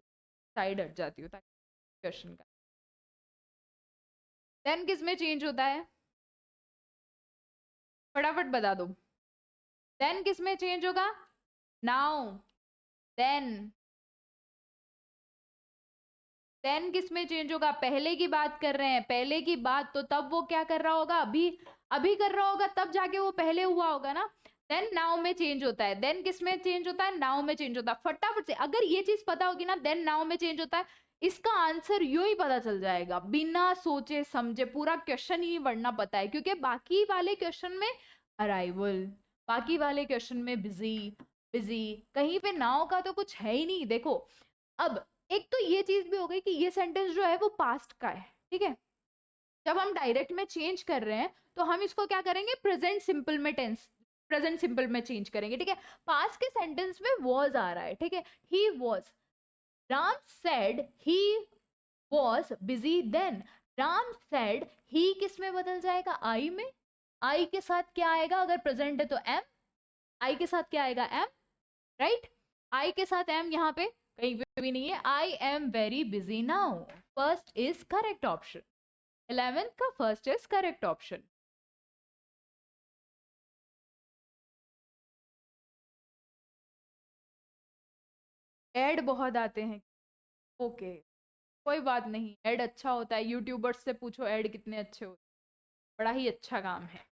साइड हट जाती हूँ ताकि क्वेश्चन का। देन किस में चेंज होता है? फटाफट बता दो। देन किस में चेंज होगा? Now, then. देन किस में चेंज होगा? पहले की बात कर रहे हैं, पहले की बात, तो तब वो क्या कर रहा होगा? अभी अभी कर रहा होगा, तब जाके वो पहले हुआ होगा ना। देन नाउ में चेंज होता है। देन किस में चेंज होता है? नाउ में चेंज होता है। फटाफट से अगर ये चीज पता होगी ना, देन नाउ में चेंज होता है, इसका आंसर यूं ही पता चल जाएगा, बिना सोचे समझे। पूरा क्वेश्चन ही पढ़ना पता है, क्योंकि बाकी वाले क्वेश्चन में अराइवल, बाकी वाले क्वेश्चन में बिजी बिजी, कहीं पे नाउ का तो कुछ है ही नहीं। देखो, अब एक तो ये चीज भी हो गई कि ये सेंटेंस जो है वो पास्ट का है, ठीक है। जब हम डायरेक्ट में चेंज कर रहे हैं तो हम इसको क्या करेंगे, प्रेजेंट सिंपल में चेंज करेंगे, ठीक है। पास्ट के सेंटेंस में वॉज आ रहा है, ठीक है, he was, Ram said he was busy then, Ram said he किस में बदल जाएगा, आई में, आई के साथ क्या आएगा, अगर प्रेजेंट है तो एम, आई के साथ क्या आएगा, एम, राइट, आई के साथ एम यहाँ पे कहीं पे भी नहीं है, I am very busy now, first is correct option, 11th का first is correct option. Ad बहुत आते हैं, ओके, कोई बात नहीं, एड अच्छा होता है, यूट्यूबर्स से पूछो एड कितने अच्छे होते हैं, बड़ा ही अच्छा काम है।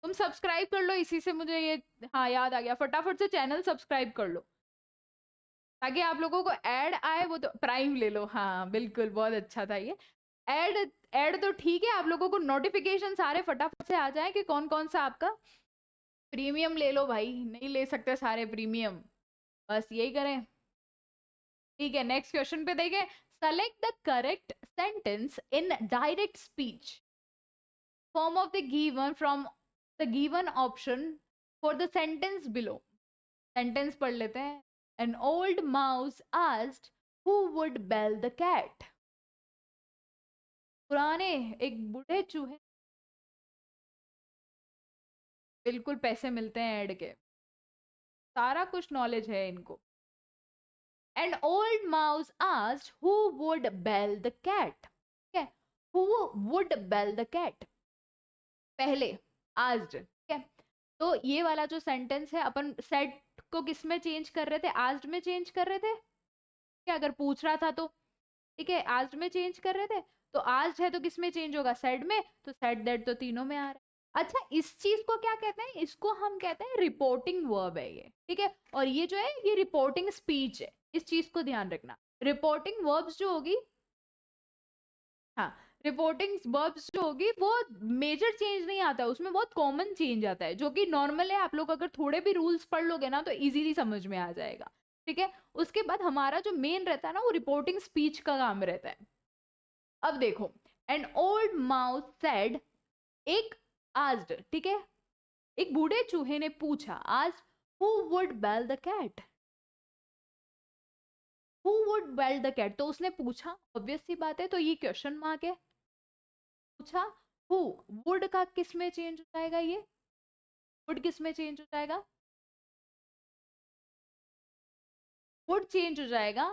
तुम सब्सक्राइब कर लो, इसी से मुझे ये, हाँ याद आ गया, फटाफट से चैनल सब्सक्राइब कर लो ताकि आप लोगों को ऐड आए, वो तो प्राइम ले लो, हाँ बिल्कुल, बहुत अच्छा था ये। ऐड ऐड तो ठीक है, आप लोगों को नोटिफिकेशन सारे फटाफट से आ जाए कि कौन कौन सा आपका प्रीमियम ले लो भाई, नहीं ले सकते सारे प्रीमियम, बस यही करें, ठीक है। नेक्स्ट क्वेश्चन पे देखें, select the correct sentence in direct speech, form of the given from the given option for the sentence below. Sentence पढ़ लेते हैं, an old mouse asked who would bell the cat, पुराने एक बूढ़े चूहे, बिल्कुल पैसे मिलते हैं ऐड के, सारा कुछ नॉलेज है इनको। An old mouse asked who would bell the cat, ठीक है, who would bell the cat, पहले आस्क्ड, ठीक है, तो ये वाला जो सेंटेंस है अपन सेट को किस में चेंज कर रहे थे, आस्क्ड में चेंज कर रहे थे, क्या अगर पूछ रहा था तो, ठीक है, आस्क्ड में चेंज कर रहे थे, तो आस्क्ड है तो किस में चेंज होगा, सेड में, तो सेड दैट तो तीनों में आ रहा है। अच्छा, इस चीज को क्या कहते हैं, इसको हम कहते हैं रिपोर्टिंग वर्ब है ये, ठीक है, और ये जो है ये रिपोर्टिंग स्पीच है, इस चीज को ध्यान रखना। रिपोर्टिंग वर्ब्स जो होगी, हाँ, रिपोर्टिंग वर्ब्स जो होगी वो मेजर चेंज नहीं आता है उसमें, बहुत कॉमन चेंज आता है, जो कि नॉर्मल है, आप लोग अगर थोड़े भी रूल्स पढ़ लोगे ना तो इजीली समझ में आ जाएगा, ठीक है। उसके बाद हमारा जो मेन रहता है ना, वो रिपोर्टिंग स्पीच का काम रहता है। अब देखो, एन ओल्ड माउस सेड, एक आस्क्ड, ठीक है, एक बूढ़े चूहे ने पूछा, आज who would bell the cat, who would bell the cat, तो उसने पूछा, ऑब्वियस सी बात है, तो ये क्वेश्चन मार्क है, पूछा, हु, वुड का किस में चेंज हो जाएगा, ये वुड किस में चेंज हो जाएगा, वुड चेंज हो जाएगा,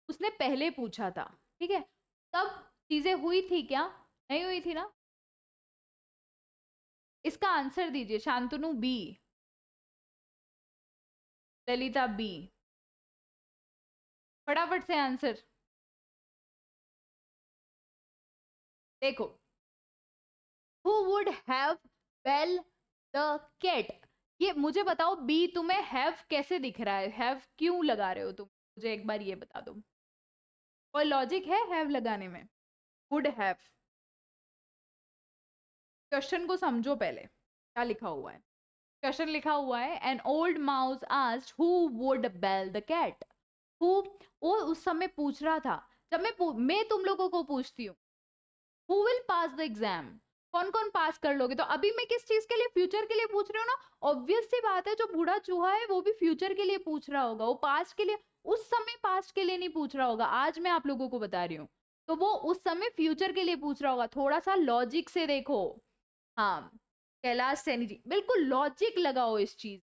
उसने पहले पूछा था, ठीक है, तब चीजें हुई थी क्या, नहीं हुई थी ना, इसका आंसर दीजिए, शांतनु बी, ललिता बी, फटाफट से आंसर देखो, who would have bell the cat, ये मुझे बताओ बी, तुम्हें हैव कैसे दिख रहा है, हैव क्यों लगा रहे हो तुम, मुझे एक बार ये बता दो, कोई लॉजिक है हैव लगाने में, वुड हैव, क्वेश्चन को समझो पहले क्या लिखा हुआ है, क्वेश्चन लिखा हुआ है, an old mouse asked who would bell the cat, who, वो उस समय पूछ रहा था, जब मैं तुम लोगों को पूछती हूँ, who will pass the exam, कौन कौन पास कर लोगे, तो अभी मैं किस चीज के लिए, फ्यूचर के लिए पूछ रही हूँ ना, ऑब्वियस सी बात है, जो बूढ़ा चूहा है वो भी फ्यूचर के लिए पूछ रहा होगा, वो पास्ट के लिए, उस समय पास्ट के लिए नहीं पूछ रहा होगा, आज मैं आप लोगों को बता रही हूँ, तो वो उस समय फ्यूचर के लिए पूछ रहा होगा, थोड़ा सा लॉजिक से देखो, हाँ, कैलाश सैनी जी, बिल्कुल लॉजिक लगाओ इस चीज,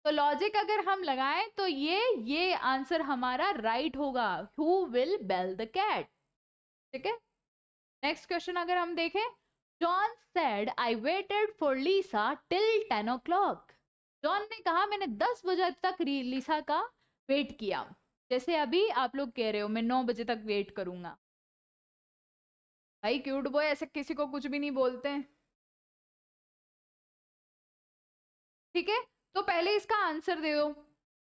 तो लॉजिक अगर हम लगाएं तो ये आंसर हमारा राइट होगा, who will bell the cat, ठीक है। नेक्स्ट क्वेश्चन अगर हम देखें, John said I waited for Lisa till 10 o'clock, John ने कहा मैंने 10 बजे तक लीसा का वेट किया, जैसे अभी आप लोग कह रहे हो मैं 9 बजे तक वेट करूंगा, भाई क्यूट बॉय ऐसे किसी को कुछ भी नहीं बोलते हैं, ठीक है, तो पहले इसका आंसर दे दो,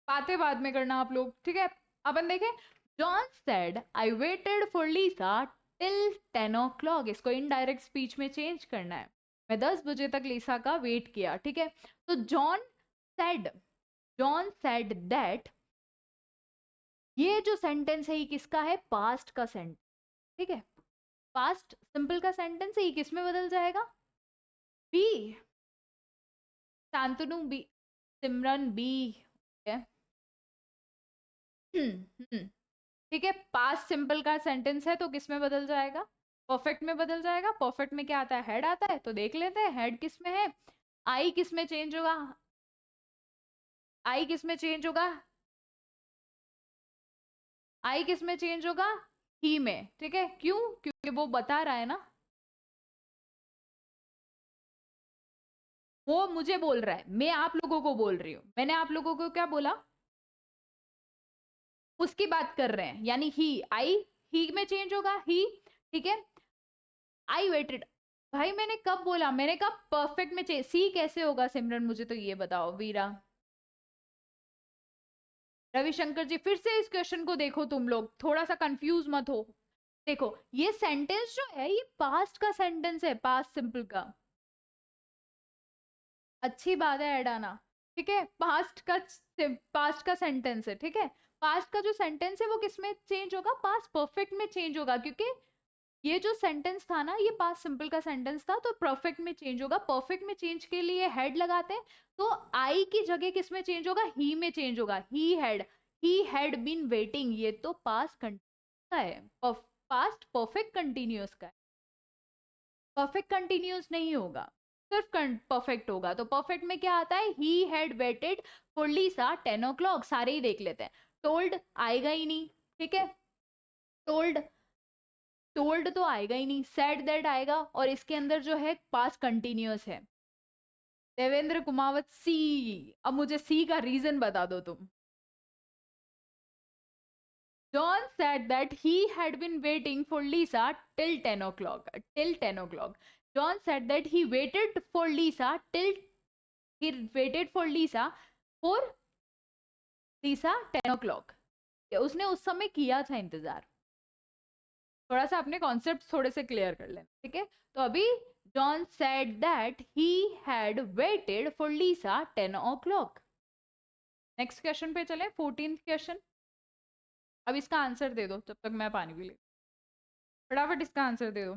बातें बाद में करना आप लोग, ठीक है। अपन देखें, John said I waited for Lisa till 10 o'clock, इसको इनडायरेक्ट स्पीच में चेंज करना है, मैं 10 बजे तक लीसा का वेट किया, ठीक है, तो जॉन सेड दैट, ये जो सेंटेंस है ये किसका है, पास्ट का सेंटेंस, ठीक है, पास्ट सिंपल का सेंटेंस है, ये किस में बदल जाएगा? बी। शांतनु बी, सिमरन बी। ठीक है, पास्ट सिंपल का सेंटेंस है तो किस में बदल जाएगा? परफेक्ट में बदल जाएगा। परफेक्ट में क्या आता है? हेड आता है, तो देख लेते हैं हेड किस में है। आई किस में चेंज होगा? आई किस में चेंज होगा? आई किस में चेंज होगा? ही में। ठीक है, क्यों? क्योंकि वो बता रहा है ना, वो मुझे बोल रहा है, मैं आप लोगों को बोल रही हूँ। मैंने आप लोगों को क्या बोला? उसकी बात कर रहे हैं, यानी ही। आई ही में चेंज होगा, ही। ठीक है, आई वेटेड। भाई मैंने कब बोला? मैंने कहा परफेक्ट में चेंज। सी कैसे होगा सिमरन, मुझे तो ये बताओ। वीरा, रविशंकर जी, फिर से इस क्वेश्चन को देखो, तुम लोग थोड़ा सा कंफ्यूज मत हो। देखो ये सेंटेंस जो है ये पास्ट का सेंटेंस है, पास्ट सिंपल का। अच्छी बात है ऐड आना। ठीक है, पास्ट का सेंटेंस है। ठीक है, पास्ट का जो सेंटेंस है वो किस में चेंज होगा? पास्ट परफेक्ट में चेंज होगा, क्योंकि ये जो सेंटेंस था ना, ये पास्ट सिंपल का सेंटेंस था, तो परफेक्ट में चेंज होगा। परफेक्ट में चेंज के लिए हेड लगाते हैं, तो आई की जगह किस में चेंज होगा? ही में चेंज होगा। ही हैड बीन वेटिंग, ये तो पास्ट कंटिन्यूस का है, पास्ट परफेक्ट कंटिन्यूस का है। परफेक्ट कंटिन्यूस नहीं होगा, सिर्फ परफेक्ट होगा। तो परफेक्ट में क्या आता है? He had waited for Lisa 10 o'clock। सारे ही देख लेते हैं। टोल्ड आएगा ही नहीं। ठीक है, टोल्ड, टोल्ड तो आएगा ही नहीं। सेड दैट आएगा, और इसके अंदर जो है पास्ट कंटिन्यूअस है। देवेंद्र कुमावत सी। अब मुझे सी का रीजन बता दो तुम। John said that he had been waiting for Lisa till 10 o'clock. Till 10 o'clock. John said that he waited for Lisa till he waited for Lisa 10 o'clock. उसने उस समय किया था इंतजार। थोड़ा सा अपने कॉन्सेप्ट थोड़े से क्लियर कर लेना। ठीक है, तो अभी John said that he had waited for Lisa 10 o'clock. Next question पे चले, 14th क्वेश्चन। अब इसका आंसर दे दो, तब तक मैं पानी भी ले, फटाफट इसका आंसर दे दो।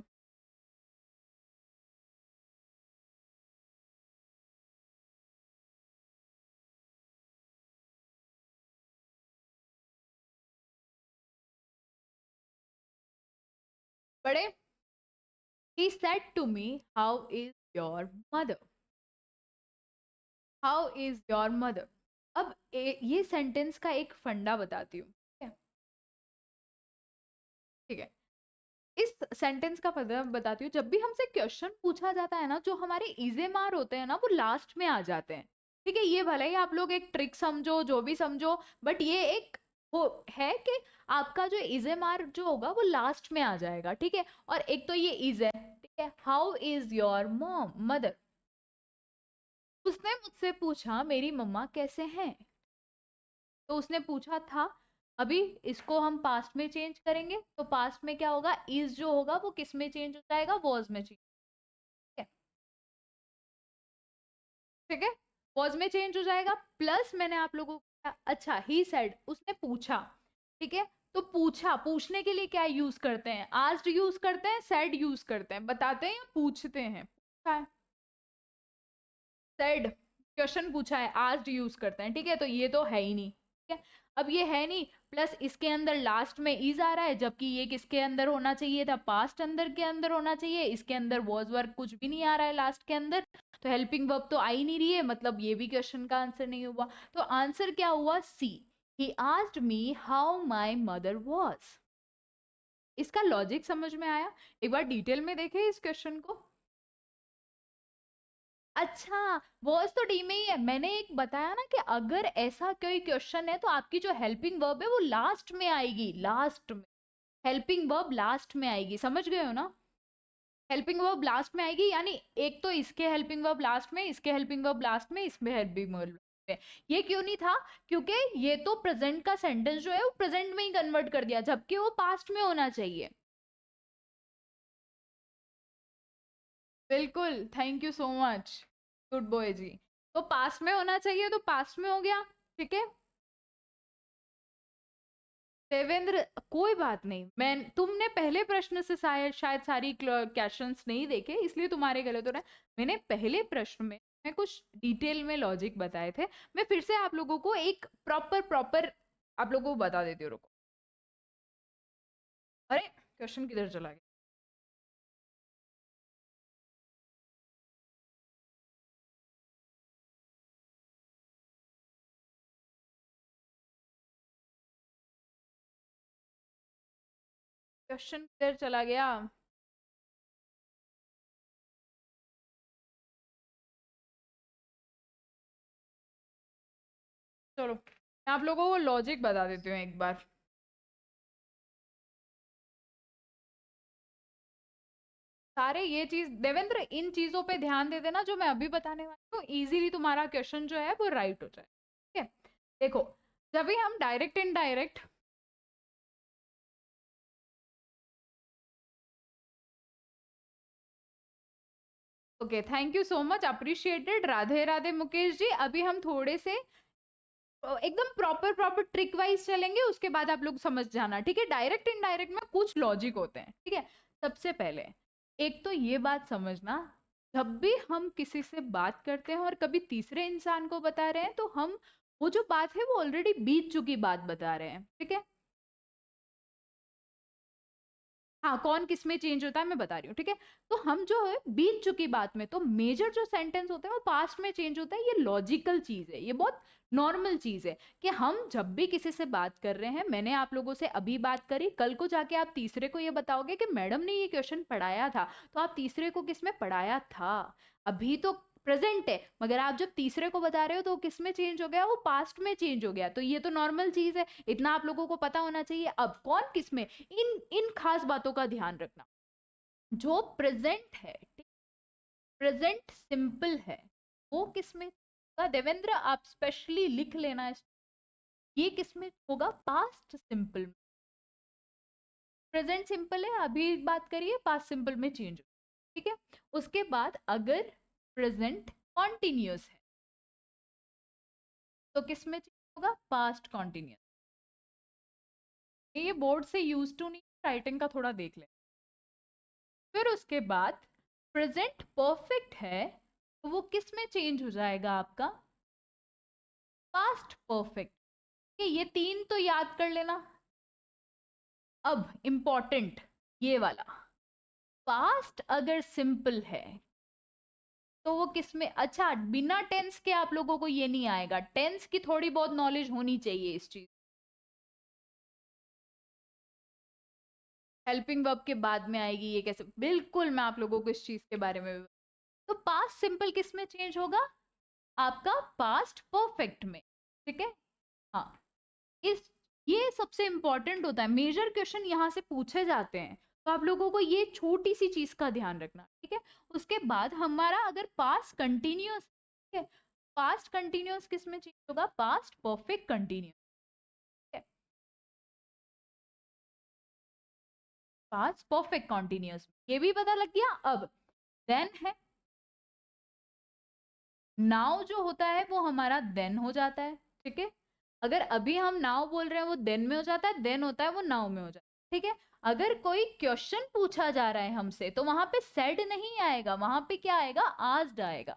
बड़े, he said to me, how is your mother? How is your mother? अब ये सेंटेंस का एक फंडा बताती हूँ। ठीक है, ठीक है, इस सेंटेंस का फंडा बताती हूँ। जब भी हमसे क्वेश्चन पूछा जाता है ना, जो हमारे इजी मार होते हैं ना, वो लास्ट में आ जाते हैं। ठीक है, ये भले ही आप लोग एक ट्रिक समझो, जो भी समझो, बट ये एक वो है कि आपका जो इजे मार जो होगा वो लास्ट में आ जाएगा। ठीक है, और एक तो ये इज है। ठीक है, how is your mom, mother. उसने मुझसे पूछा मेरी मम्मा कैसे हैं, तो उसने पूछा था। अभी इसको हम पास्ट में चेंज करेंगे, तो पास्ट में क्या होगा? इज जो होगा वो किस में चेंज हो जाएगा? वॉज में चेंज। ठीक है, ठीक है, वॉज में चेंज हो जाएगा। प्लस मैंने आप लोगों को, अच्छा ही सेड, उसने पूछा। ठीक है, तो पूछा, पूछने के लिए क्या यूज करते हैं? आस्क्ड यूज करते हैं, सेड यूज करते हैं? बताते हैं या पूछते हैं? पूछा है, सेड। क्वेश्चन पूछा है, आस्क्ड यूज करते हैं। ठीक है, तो ये तो है ही नहीं। ठीक है, अब ये है नहीं, प्लस इसके अंदर लास्ट में इज आ रहा है, जबकि ये किसके अंदर होना चाहिए था? पास्ट अंदर के अंदर होना चाहिए। इसके अंदर वॉज वर्क कुछ भी नहीं आ रहा है लास्ट के अंदर, तो हेल्पिंग वर्ब तो आ ही नहीं रही है, मतलब ये भी क्वेश्चन का आंसर नहीं हुआ। तो आंसर क्या हुआ? C. He asked me how my mother was. इसका लॉजिक समझ में आया? एक बार डिटेल में देखे इस क्वेश्चन को। अच्छा, वॉज तो डी में ही है। मैंने एक बताया ना कि अगर ऐसा कोई क्वेश्चन है तो आपकी जो हेल्पिंग वर्ब है वो लास्ट में आएगी, लास्ट में। हेल्पिंग वर्ब लास्ट में आएगी, समझ गए हो ना? हेल्पिंग वर्ब लास्ट में आएगी, यानी एक तो इसके हेल्पिंग वर्ब लास्ट में, इसके हेल्पिंग वर्ब लास्ट में, इसमें हेल्पिंग वर्ब में। ये क्यों नहीं था? क्योंकि ये तो प्रेजेंट का सेंटेंस जो है वो प्रेजेंट में ही कन्वर्ट कर दिया, जबकि वो पास्ट में होना चाहिए। बिल्कुल, thank you so much, good boy जी। तो पास्ट में होना चाहिए, तो पास्ट में हो गया। ठीक है, देवेंद्र कोई बात नहीं, मैं तुमने पहले प्रश्न से शायद सारी क्वेश्चंस नहीं देखे इसलिए तुम्हारे गलत हो रहे हैं। मैंने पहले प्रश्न में मैं कुछ डिटेल में लॉजिक बताए थे, मैं फिर से आप लोगों को एक प्रॉपर आप लोगों को बता देती हूँ, रुको। अरे क्वेश्चन किधर चला गया? क्वेश्चन किधर चला गया? चलो मैं आप लोगों को लॉजिक बता देती हूँ एक बार। सारे ये चीज देवेंद्र इन चीजों पे ध्यान दे देना जो मैं अभी बताने वाली हूँ, इजीली तुम्हारा क्वेश्चन जो है वो राइट हो जाए। ठीक है, देखो जब भी हम direct indirect, okay thank you so much, appreciated, Radhe Radhe Mukesh ji. अभी हम थोड़े से एकदम प्रॉपर ट्रिक वाइज चलेंगे, उसके बाद आप लोग समझ जाना। ठीक है, डायरेक्ट इनडायरेक्ट में कुछ लॉजिक होते हैं। ठीक है, सबसे पहले एक तो ये बात समझना, जब भी हम किसी से बात करते हैं और कभी तीसरे इंसान को बता रहे हैं तो हम वो जो बात है वो ऑलरेडी बीत चुकी बात बता रहे हैं। ठीक है, हाँ कौन किस में चेंज होता है मैं बता रही हूँ। ठीक है, तो हम जो है बीत चुकी बात में, तो मेजर जो सेंटेंस होते हैं वो पास्ट में चेंज होता है। ये लॉजिकल चीज है, ये बहुत नॉर्मल चीज है कि हम जब भी किसी से बात कर रहे हैं, मैंने आप लोगों से अभी बात करी, कल को जाके आप तीसरे को ये बताओगे कि मैडम ने ये क्वेश्चन पढ़ाया था, तो आप तीसरे को किस में पढ़ाया था? अभी तो प्रेजेंट है, मगर आप जब तीसरे को बता रहे हो तो किस में चेंज हो गया? वो पास्ट में चेंज हो गया। तो ये तो नॉर्मल चीज है, इतना आप लोगों को पता होना चाहिए। अब कौन किस में, इन इन खास बातों का ध्यान रखना। जो प्रेजेंट है, प्रेजेंट सिंपल है, वो किस में होगा? देवेंद्र आप स्पेशली लिख लेना, ये किस में होगा? पास्ट सिंपल में। प्रेजेंट सिंपल है, अभी बात करिए, पास्ट सिंपल में चेंज हो। ठीक है, उसके बाद अगर प्रेजेंट कॉन्टिन्यूस है तो किस में चेंज होगा? Past continuous. ये बोर्ड से यूज टू नहीं, राइटिंग का थोड़ा देख ले। फिर उसके बाद प्रेजेंट परफेक्ट है तो वो किस में चेंज हो जाएगा? आपका पास्ट परफेक्ट। ये तीन तो याद कर लेना। अब इंपॉर्टेंट ये वाला, पास्ट अगर सिंपल है तो वो किस में, अच्छा बिना टेंस के आप लोगों को ये नहीं आएगा, टेंस की थोड़ी बहुत नॉलेज होनी चाहिए इस चीज। हेल्पिंग वर्ब के बाद में आएगी ये कैसे? बिल्कुल मैं आप लोगों को इस चीज के बारे में, तो पास्ट सिंपल किस में चेंज होगा? आपका पास्ट परफेक्ट में। ठीक है, हाँ इस ये सबसे इंपॉर्टेंट होता है, मेजर क्वेश्चन यहाँ से पूछे जाते हैं, तो आप लोगों को ये छोटी सी चीज का ध्यान रखना। ठीक है, उसके बाद हमारा अगर पास्ट कंटिन्यूअस, ठीक है, पास्ट कंटिन्यूअस किस में चेंज होगा? Past perfect continuous. Past perfect continuous, ये भी पता लग गया। अब देन है, नाउ जो होता है वो हमारा देन हो जाता है। ठीक है, अगर अभी हम नाउ बोल रहे हैं वो देन में हो जाता है, देन होता है वो नाउ में हो जाता है। ठीक है, अगर कोई क्वेश्चन पूछा जा रहा है हमसे तो वहां पे सेड नहीं आएगा, वहां पे क्या आएगा? आस्क्ड आएगा।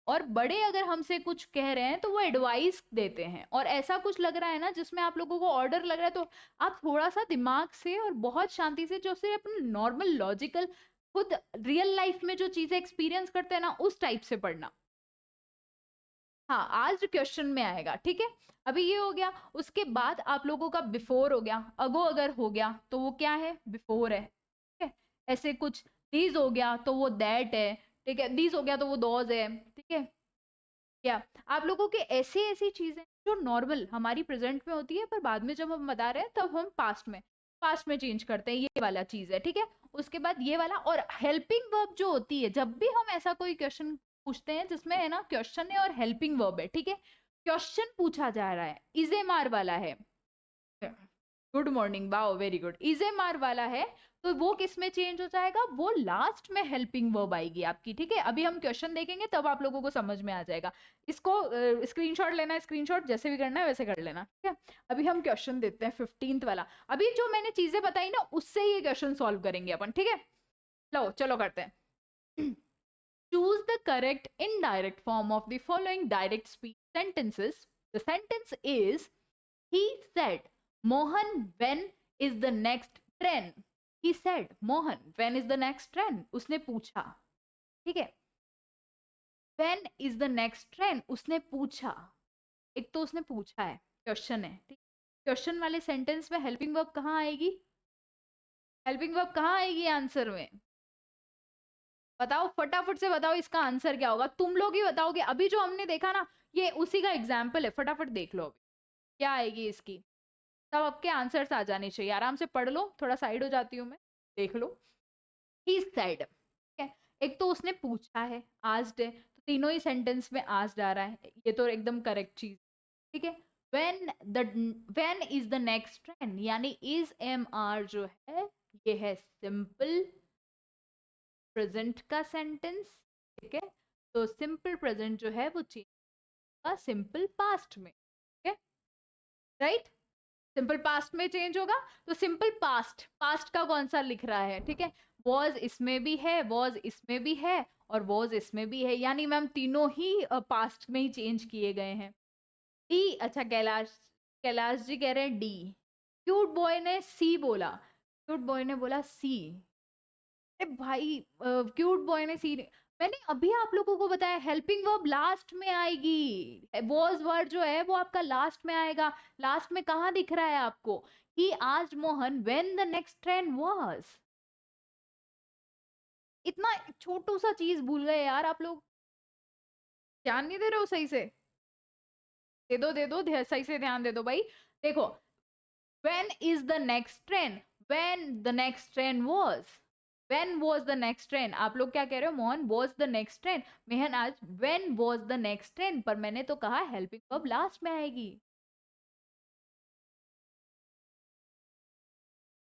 और बड़े अगर हमसे कुछ कह रहे हैं तो वो एडवाइस देते हैं, और ऐसा कुछ लग रहा है ना जिसमें आप लोगों को ऑर्डर लग रहा है, तो आप थोड़ा सा दिमाग से और बहुत शांति से, जो से अपने नॉर्मल लॉजिकल खुद रियल लाइफ में जो चीजें एक्सपीरियंस करते हैं ना, उस टाइप से पढ़ना। हाँ आज क्वेश्चन में आएगा। ठीक है, अभी ये हो गया, उसके बाद आप लोगों का बिफोर हो गया, अगो अगर हो गया तो वो क्या है? बिफोर है। ठीक है, ऐसे कुछ दीज हो गया तो वो दैट है। ठीक है, दीज हो गया तो वो दोज है। ठीक है, क्या आप लोगों के ऐसी ऐसी चीजें जो नॉर्मल हमारी प्रेजेंट में होती है, पर बाद में जब हम बता रहे हैं तब हम पास्ट में चेंज करते हैं, ये वाला चीज है। ठीक है, उसके बाद ये वाला, और हेल्पिंग वर्ब जो होती है, जब भी हम ऐसा कोई क्वेश्चन पूछते हैं जिसमें है ना क्वेश्चन है और हेल्पिंग वर्ब है, ठीक है, क्वेश्चन पूछा जा रहा है, इज एम आर वाला है, good morning, wow very good. Is M R वाला है तो वो किस में चेंज हो जाएगा, वो लास्ट में हेल्पिंग वर्ब आएगी आपकी, ठीक है। अभी हम क्वेश्चन देखेंगे तब आप लोगों को समझ में आ जाएगा। इसको स्क्रीनशॉट लेना है, स्क्रीनशॉट जैसे भी करना है वैसे कर लेना, ठीक है। अभी हम क्वेश्चन देते हैं 15th वाला। अभी जो मैंने चीजें बताई ना उससे ये क्वेश्चन सॉल्व करेंगे अपन, ठीक है। लो चलो करते हैं। Choose the correct indirect form of the following direct speech sentences. The sentence is, he said, Mohan, when is the next train? He said, Mohan, when is the next train? उसने पूछा, ठीक है। When is the next train? उसने पूछा। एक तो उसने पूछा है, क्वेश्चन है, ठीक। क्वेश्चन वाले सेंटेंस में हेल्पिंग वर्ब कहाँ आएगी, हेल्पिंग वर्ब कहाँ आएगी आंसर में? बताओ फटाफट से बताओ, इसका आंसर क्या होगा? तुम लोग ही बताओगे। अभी जो हमने देखा ना ये उसी का एग्जाम्पल है, फटाफट देख लो अभी क्या आएगी इसकी। तब आपके आंसर्स आ जाने चाहिए। आराम से पढ़ लो, थोड़ा साइड हो जाती हूँ मैं, देख लो। ही सेड, ठीक है। एक तो उसने पूछा है, आस्क्ड है, तो तीनों ही सेंटेंस में आस्क्ड आ रहा है, ये तो एकदम करेक्ट चीज, ठीक है। When is the next trend, यानी इज एम आर जो है ये है सिंपल प्रेजेंट का सेंटेंस, ठीक है। तो सिंपल प्रेजेंट जो है वो चेंज होगा सिंपल पास्ट में, ठीक है, राइट। सिंपल पास्ट में चेंज होगा, तो सिंपल पास्ट, पास्ट का कौन सा लिख रहा है, ठीक है। वॉज इसमें भी है, वॉज इसमें भी है और वॉज इसमें भी है, यानी मैम तीनों ही पास्ट में ही चेंज किए गए हैं। डी, अच्छा कैलाश, कैलाश जी कह रहे हैं डी। क्यूट बॉय ने सी बोला, क्यूट बॉय ने बोला सी। अरे भाई क्यूट बॉय ने सी, मैंने अभी आप लोगों को बताया हेल्पिंग वर्ब लास्ट में आएगी। वॉज वर्ड जो है वो आपका लास्ट में आएगा। लास्ट में कहाँ दिख रहा है आपको? He asked Mohan when the next train was. इतना छोटू सा चीज भूल गए यार आप लोग, ध्यान नहीं दे रहे हो सही से। दे दो दे दो, सही से ध्यान दे दो भाई। देखो, when is the next train, when the next train was, when was the next train. आप लोग क्या कह रहे हो? Mohan was the next train, मेहन आज when was the next train, पर मैंने तो कहा हेल्पिंग वर्ब लास्ट में आएगी,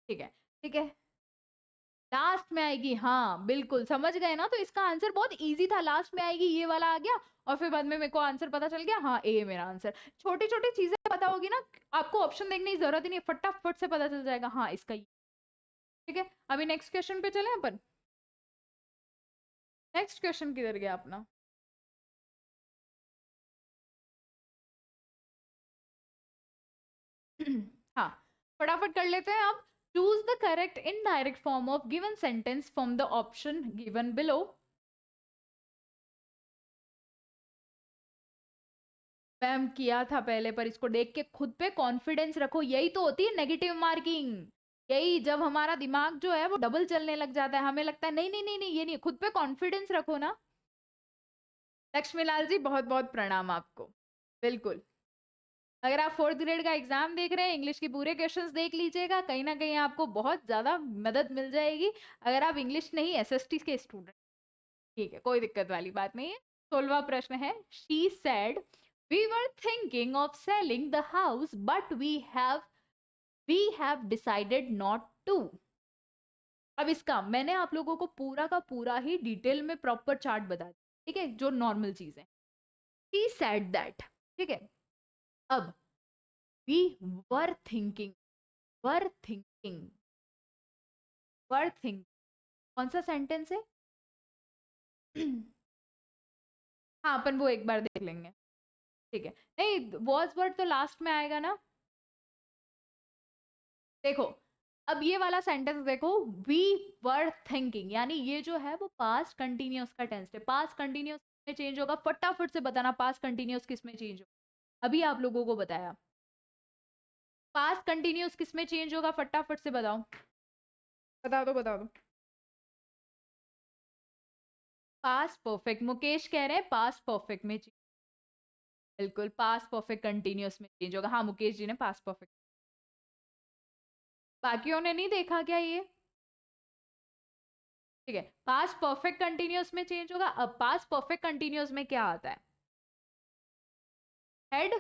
ठीक है, ठीक है, लास्ट में आएगी। हाँ बिल्कुल समझ गए ना, तो इसका आंसर बहुत इजी था, लास्ट में आएगी, ये वाला आ गया। और फिर बाद में मेरे को आंसर पता चल गया, हाँ ए मेरा आंसर। छोटी छोटी चीजें पता होगी ना, आपको ऑप्शन देखने की जरूरत ही नहीं, फटाफट से पता चल जाएगा हाँ इसका, ठीक है। अभी नेक्स्ट क्वेश्चन पे चले अपन। नेक्स्ट क्वेश्चन किधर गया अपना? हाँ फटाफट कर लेते हैं अब। Choose the correct indirect form of given sentence from the option given below. Ma'am किया था पहले, पर इसको देख के खुद पे कॉन्फिडेंस रखो, यही तो होती है नेगेटिव मार्किंग। यही जब हमारा दिमाग जो है वो डबल चलने लग जाता है, हमें लगता है नहीं नहीं नहीं नहीं ये नहीं, खुद पे कॉन्फिडेंस रखो ना। लक्ष्मी लाल जी बहुत बहुत प्रणाम आपको, बिल्कुल। अगर आप 4th ग्रेड का एग्जाम देख रहे हैं, इंग्लिश के पूरे क्वेश्चंस देख लीजिएगा, कहीं ना कहीं आपको बहुत ज्यादा मदद मिल जाएगी। अगर आप इंग्लिश नहीं एसएसटी के स्टूडेंट, ठीक है, कोई दिक्कत वाली बात नहीं है। 16वां प्रश्न है, she said we were thinking of selling the house but we have decided not to. अब इसका मैंने आप लोगों को पूरा का पूरा ही डिटेल में प्रॉपर चार्ट बता दिया, ठीक है, जो नॉर्मल चीज है। शी सेड दैट, ठीक है। अब we were thinking, were thinking, were think, कौन सा सेंटेंस है? हाँ अपन वो एक बार देख लेंगे, ठीक है। नहीं वॉज वर्ड तो लास्ट में आएगा ना। देखो अब ये वाला सेंटेंस देखो, वी वर थिंकिंग, यानी ये जो है वो पास्ट कंटिन्यूअस का टेंस है। पास्ट कंटिन्यूअस में चेंज होगा, फटाफट से बताना पास्ट कंटिन्यूअस किस में चेंज होगा। अभी आप लोगों को बताया, पास्ट कंटिन्यूअस किस में चेंज होगा, फटाफट से बताओ, बता दो बता दो। पास्ट परफेक्ट, मुकेश कह रहे हैं पास्ट परफेक्ट में बिल्कुल पास्ट परफेक्ट कंटिन्यूअस में चेंज होगा। हाँ मुकेश जी ने पास्ट परफेक्ट, बाकियों ने नहीं देखा क्या ये? ठीक है, पास्ट परफेक्ट कंटिन्यूअस में चेंज होगा। अब पास्ट परफेक्ट कंटिन्यूअस में क्या आता है? हेड,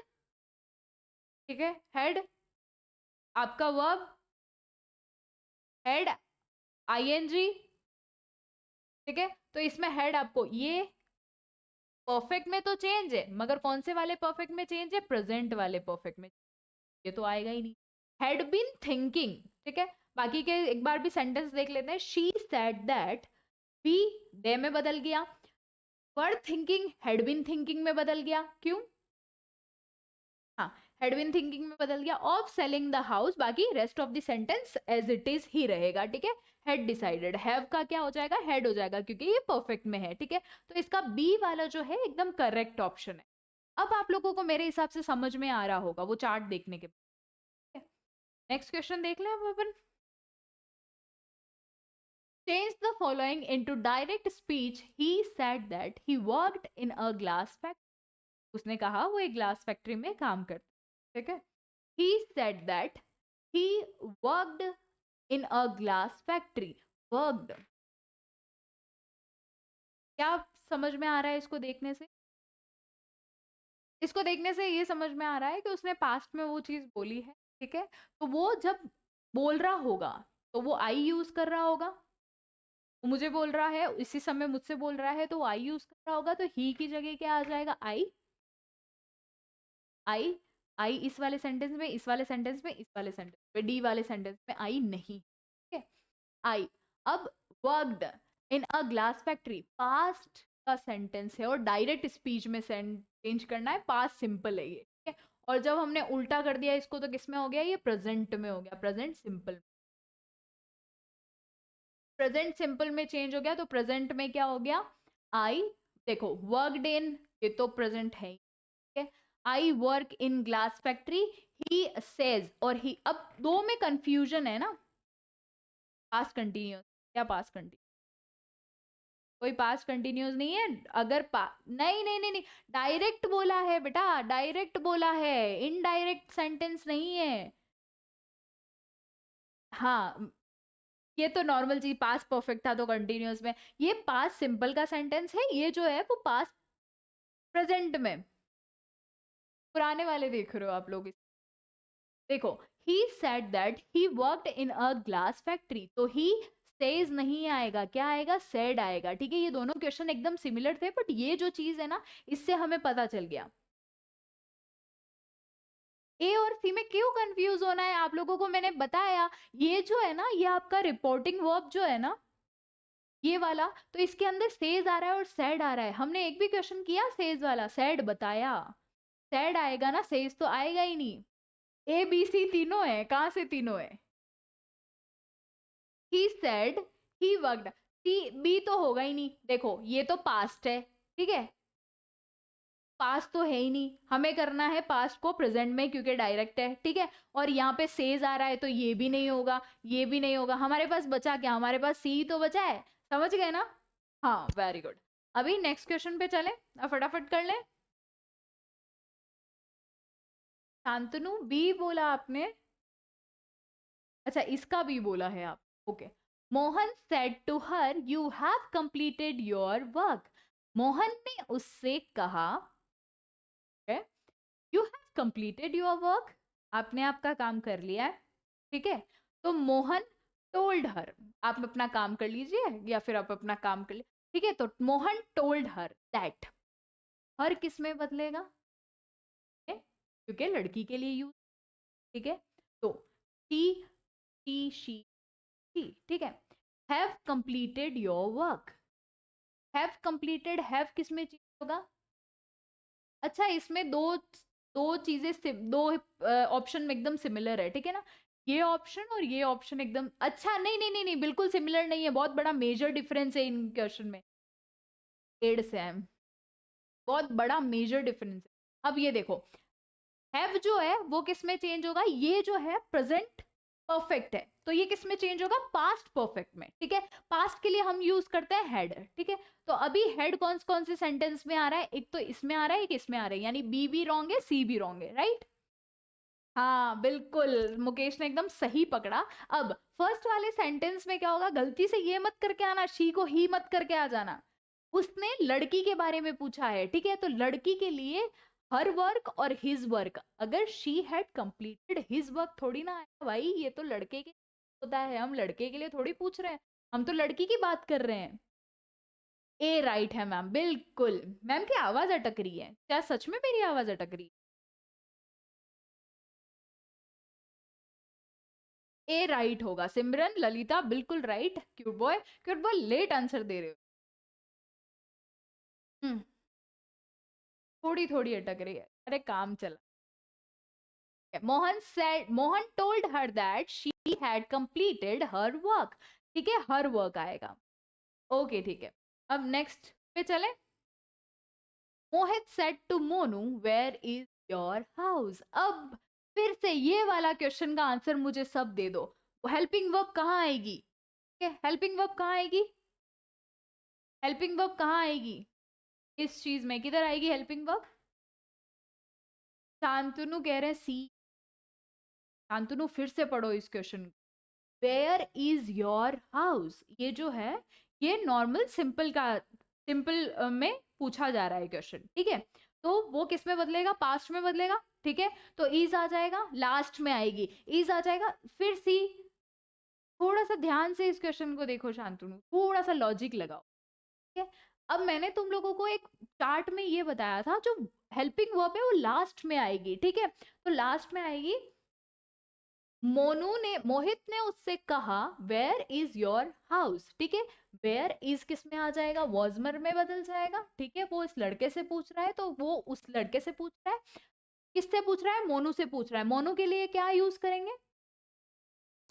ठीक है, हेड आपका वर्ब हेड आईएनजी, ठीक है। तो इसमें हेड आपको ये परफेक्ट में तो चेंज है, मगर कौन से वाले परफेक्ट में चेंज है? प्रेजेंट वाले परफेक्ट में। ये तो आएगा ही नहीं। हैड बीन थिंकिंग, ठीक है। बाकी के एक बार भी सेंटेंस देख लेते हैं। She said that, we they में बदल गया, were thinking had been thinking में बदल गया। क्यों? हाँ, हैड बीन थिंकिंग में बदल गया। ऑफ सेलिंग द हाउस, बाकी rest of the sentence as it is ही रहेगा, ठीक है। हैड डिसाइडेड, हैव का क्या हो जाएगा? हैड हो जाएगा, क्योंकि ये परफेक्ट में है, ठीक है। तो इसका बी वाला जो है एकदम करेक्ट ऑप्शन है। अब आप लोगों को मेरे हिसाब से समझ में आ रहा होगा वो चार्ट देखने के बाद। नेक्स्ट क्वेश्चन देख लें अब अपन। Change the following into direct speech. He said that he worked in a glass factory. उसने कहा वो एक ग्लास फैक्ट्री में काम करता, ठीक है। He said that he worked in a glass factory. Worked. क्या समझ में आ रहा है इसको देखने से? इसको देखने से ये समझ में आ रहा है कि उसने पास्ट में वो चीज बोली है, ठीक है। तो वो जब बोल रहा होगा तो वो आई यूज कर रहा होगा। वो मुझे बोल रहा है, इसी समय मुझसे बोल रहा है, तो आई यूज कर रहा होगा। तो ही की जगह क्या आ जाएगा? आई। आई आई इस वाले सेंटेंस में, इस वाले सेंटेंस में, इस वाले सेंटेंस में, डी वाले सेंटेंस में आई नहीं, ठीक है। आई। अब worked in a glass factory, past का सेंटेंस है और डायरेक्ट स्पीच में चेंज करना है, पास्ट सिंपल है ये, ठीक है। और जब हमने उल्टा कर दिया इसको तो किस में हो गया? ये प्रेजेंट में हो गया, प्रेजेंट सिंपल। प्रेजेंट सिंपल में चेंज हो गया, तो प्रेजेंट में क्या हो गया? आई। देखो वर्कड इन, ये तो प्रेजेंट है, ठीक है। I work in glass factory, he says, और ही, अब दो में कंफ्यूजन है ना। पास्ट कंटिन्यूस, क्या पास्ट कंटिन्यूस? कोई पास्ट कंटिन्यूस नहीं है। अगर नहीं नहीं नहीं नहीं, डायरेक्ट बोला है बेटा, डायरेक्ट बोला है, इनडायरेक्ट सेंटेंस नहीं है। हाँ, ये तो नॉर्मल चीज, पास्ट परफेक्ट था तो कंटिन्यूस में। ये पास्ट सिंपल का सेंटेंस है, ये जो है वो पास्ट प्रेजेंट में। पुराने वाले देख रहे हो आप लोग? देखो, he said that he worked in a glass factory, तो ही सेज नहीं आएगा, क्या आएगा? सेड आएगा, ठीक है। ये दोनों क्वेश्चन एकदम सिमिलर थे, बट ये जो चीज है ना, इससे हमें पता चल गया ए और सी में क्यों कंफ्यूज होना है। आप लोगों को मैंने बताया, ये जो है ना, ये आपका रिपोर्टिंग वर्ब जो है ना, ये वाला, तो इसके अंदर सेज आ रहा है और सैड आ रहा है। हमने एक भी क्वेश्चन किया सेज वाला? सैड बताया। सैड आएगा ना, सेज तो आएगा ही नहीं। ए बी सी तीनों है, कहां से तीनों है? He said he worked, C B तो होगा ही नहीं। देखो ये तो पास्ट है, ठीक है, पास्ट तो है ही नहीं। हमें करना है पास्ट को प्रेजेंट में, क्योंकि डायरेक्ट है, ठीक है। और यहाँ पे सेज आ रहा है, तो ये भी नहीं होगा, ये भी नहीं होगा। हमारे पास बचा क्या? हमारे पास सी तो बचा है, समझ गए ना? हाँ, वेरी गुड। अभी नेक्स्ट क्वेश्चन पे चले, अब फटाफट कर ले। शांतनु बी बोला आपने? अच्छा, इसका भी बोला है आप, okay. Mohan said to her, you have completed your work. Mohan ने उससे कहा, you have completed your work, आपने आपका काम कर लिया है, ठीक है। तो मोहन टोल्ड हर, आप अपना काम कर लीजिए, या फिर आप अपना काम कर लीजिए, ठीक है। तो मोहन टोल्ड हर दैट, हर किस में बदलेगा? क्योंकि लड़की के लिए यूज, ठीक है। तो शी, ठीक है। Have completed your work, have completed, have किस में चेंज होगा? अच्छा, इसमें दो दो चीजें, दो ऑप्शन में एकदम सिमिलर है, ठीक है ना। ये ऑप्शन और ये ऑप्शन एकदम, अच्छा नहीं नहीं नहीं नहीं, बिल्कुल सिमिलर नहीं है, बहुत बड़ा मेजर डिफरेंस है इन क्वेश्चन में। एड सैम, बहुत बड़ा मेजर डिफरेंस है। अब ये देखो, हैव जो है वो किस में चेंज होगा? ये जो है प्रेजेंट परफेक्ट है, तो ये किस में चेंज होगा? पास्ट परफेक्ट में, ठीक है। पास्ट के लिए हम यूज करते हैं हेड, ठीक है। तो अभी हेड कौन कौन से सेंटेंस में आ रहा है? एक तो इसमें आ रहा है, एक इसमें आ रहा है, यानी बी भी रॉन्ग है, सी भी रॉन्ग है, राइट। हाँ बिल्कुल, मुकेश ने एकदम सही पकड़ा। अब फर्स्ट वाले सेंटेंस में क्या होगा? गलती से ये मत करके आना, शी को ही मत करके आ जाना। उसने लड़की के बारे में पूछा है, ठीक है। तो लड़की के लिए हर वर्क और हिज वर्क, अगर she had completed his work थोड़ी ना आएगा भाई, ये तो लड़के के होता है, हम लड़के के लिए थोड़ी पूछ रहे हैं, हम तो लड़की की बात कर रहे हैं। ए राइट है मैम, बिल्कुल। मैम की आवाज अटक रही है, क्या सच में मेरी आवाज अटक रही है? ए राइट होगा सिमरन, ललिता बिल्कुल right. Cute boy late answer दे रहे हो। हम्म, थोड़ी थोड़ी अटक रही है, अरे काम चला। Mohan told her that she had completed her work. ठीक है, हर वर्क आएगा। ओके ठीक है, अब नेक्स्ट पे चले। Mohit said to Monu where is your house. अब फिर से ये वाला क्वेश्चन का आंसर मुझे सब दे दो। हेल्पिंग वर्ब कहाँ आएगी? हेल्पिंग वर्ब कहाँ आएगी? हेल्पिंग वर्ब कहाँ आएगी? इस चीज में किधर आएगी हेल्पिंग वर्ब? शांतनु कह रहे सी। शांतनु फिर से पढ़ो इस question. Where is your house, ये जो है ये नॉर्मल सिंपल में पूछा जा रहा है क्वेश्चन, ठीक है। तो वो किस में बदलेगा? पास्ट में बदलेगा, ठीक है। तो इज आ जाएगा, लास्ट में आएगी इज आ जाएगा, फिर सी। थोड़ा सा ध्यान से इस क्वेश्चन को देखो शांतनु, थोड़ा सा लॉजिक लगाओ, ठीक है। अब मैंने तुम लोगों को एक चार्ट में ये बताया था, जो हेल्पिंग वर्ब है वो लास्ट में आएगी, ठीक है। तो लास्ट में आएगी। मोहित ने उससे कहा वेयर इज योर हाउस, ठीक है। वेयर इज किस में आ जाएगा? वॉजमर में बदल जाएगा, ठीक है। वो इस लड़के से पूछ रहा है, तो वो उस लड़के से पूछ रहा है। किससे पूछ रहा है? मोनू से पूछ रहा है। मोनू के लिए क्या यूज करेंगे?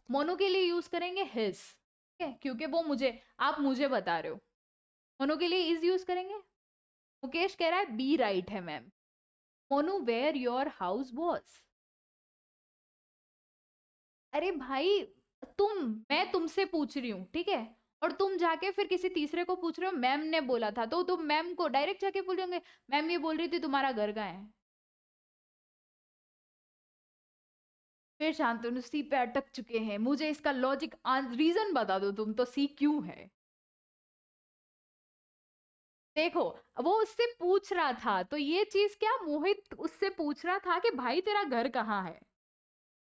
मोनू के लिए यूज करेंगे हिज, ठीक है, क्योंकि वो मुझे, आप मुझे बता रहे हो। मोनू के लिए इज यूज करेंगे। मुकेश कह रहा है बी राइट है ma'am. Monu where your house was. अरे भाई, मैं तुमसे पूछ रही हूँ, ठीक है। और तुम जाके फिर किसी तीसरे को पूछ रहे हो, मैम ने बोला था, तो तुम मैम को डायरेक्ट जाके बोलोगे मैम ये बोल रही थी तुम्हारा घर कहाँ है। फिर शांतनु सी पे अटक चुके हैं, मुझे इसका लॉजिक रीजन बता दो तुम तो, सी क्यों है? देखो, वो उससे पूछ रहा था, तो ये चीज क्या, मोहित उससे पूछ रहा था कि भाई तेरा घर कहाँ है,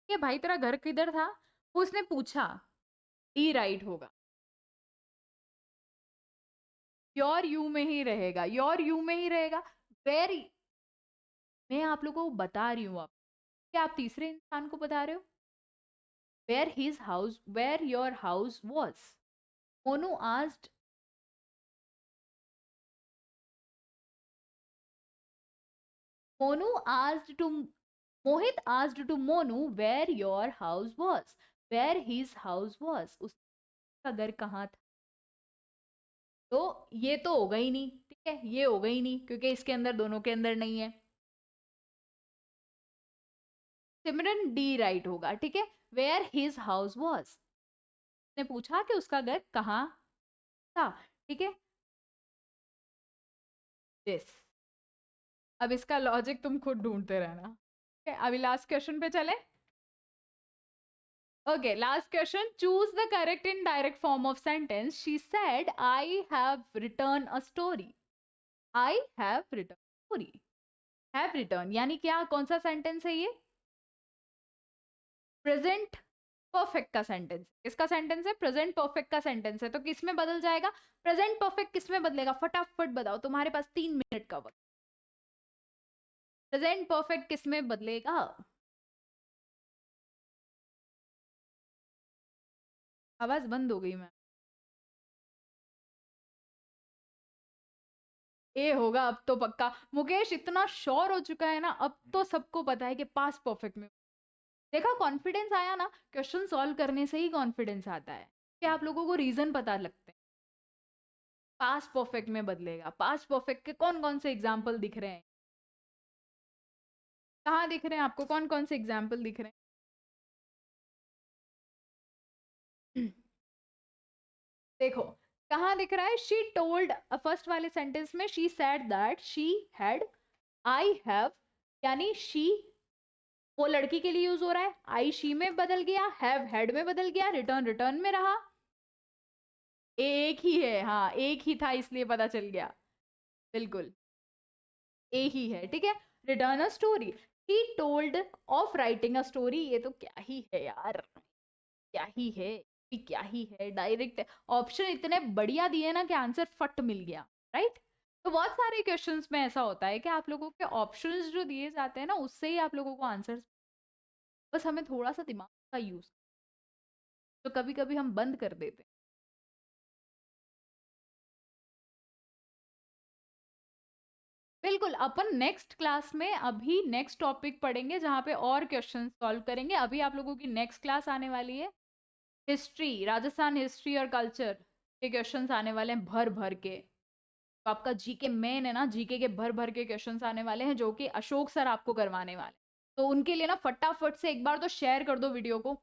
ये भाई तेरा घर किधर था, वो उसने पूछा। ई राइट होगा। योर यू में ही रहेगा, योर यू में ही रहेगा। वेर, मैं आप लोगों को बता रही हूँ, आप क्या आप तीसरे इंसान को बता रहे हो? Where his house, where your house was. Monu asked, Monu asked to Mohit asked to Monu where your house was, where his house was, उसका घर कहाँ था। तो ये तो होगा ही नहीं, ठीक है, ये होगा ही नहीं क्योंकि इसके अंदर, दोनों के अंदर नहीं है। सिमरन डी राइट होगा, ठीक है। वेयर हिज हाउस वॉज, ने पूछा कि उसका घर कहाँ था, ठीक है। दिस, अब इसका लॉजिक तुम खुद ढूंढते रहना, ठीक है। अभी लास्ट क्वेश्चन पे चले। Okay, last question. Choose the correct in direct form of sentence. She said I have return a story. I have return story. Have return यानी क्या, कौन सा सेंटेंस है ये? प्रेजेंट परफेक्ट का सेंटेंस। किसका सेंटेंस है? प्रेजेंट परफेक्ट का सेंटेंस है, तो किस में बदल जाएगा? प्रेजेंट परफेक्ट किस में बदलेगा? फटाफट बताओ, तुम्हारे पास 3 मिनट का वक्त। प्रेजेंट परफेक्ट किस में बदलेगा? आवाज बंद हो गई। मैं ए होगा अब तो पक्का। मुकेश इतना श्योर हो चुका है ना, अब तो सबको पता है कि पास परफेक्ट में। देखा, कॉन्फिडेंस आया ना, क्वेश्चन सॉल्व करने से ही कॉन्फिडेंस आता है कि आप लोगों को रीजन पता लगते हैं। पास परफेक्ट में बदलेगा। पास परफेक्ट के कौन कौन से एग्जाम्पल दिख रहे हैं? कहाँ दिख रहे हैं आपको, कौन कौन से एग्जाम्पल दिख रहे हैं? देखो, कहाँ दिख रहा है? शी टोल्ड, फर्स्ट वाले सेंटेंस में she said that she had, I have, यानी शी वो लड़की के लिए यूज हो रहा है, आई शी में बदल गया, हैव हैड में बदल गया, रिटर्न रिटर्न में रहा। एक ही है, हाँ एक ही था, इसलिए पता चल गया। बिल्कुल, ए ही है, ठीक है। Return a story, he told of writing a story, ये तो क्या ही है यार, क्या ही है, ये क्या ही है, डायरेक्ट ऑप्शन इतने बढ़िया दिए ना कि आंसर फट मिल गया, राइट। तो बहुत सारे क्वेश्चंस में ऐसा होता है कि आप लोगों के ऑप्शंस जो दिए जाते हैं ना उससे ही आप लोगों को आंसर, बस हमें थोड़ा सा दिमाग का यूज, तो कभी कभी हम बंद कर देते हैं। बिल्कुल, अपन नेक्स्ट क्लास में अभी नेक्स्ट टॉपिक पढ़ेंगे जहाँ पे और क्वेश्चन सॉल्व करेंगे। अभी आप लोगों की नेक्स्ट क्लास आने वाली है हिस्ट्री, राजस्थान हिस्ट्री और कल्चर के क्वेश्चंस आने वाले हैं भर भर के। तो आपका जीके मेन है ना, जीके के भर भर के क्वेश्चंस आने वाले हैं जो कि अशोक सर आपको करवाने वाले हैं। तो उनके लिए ना फटाफट से एक बार तो शेयर कर दो वीडियो को,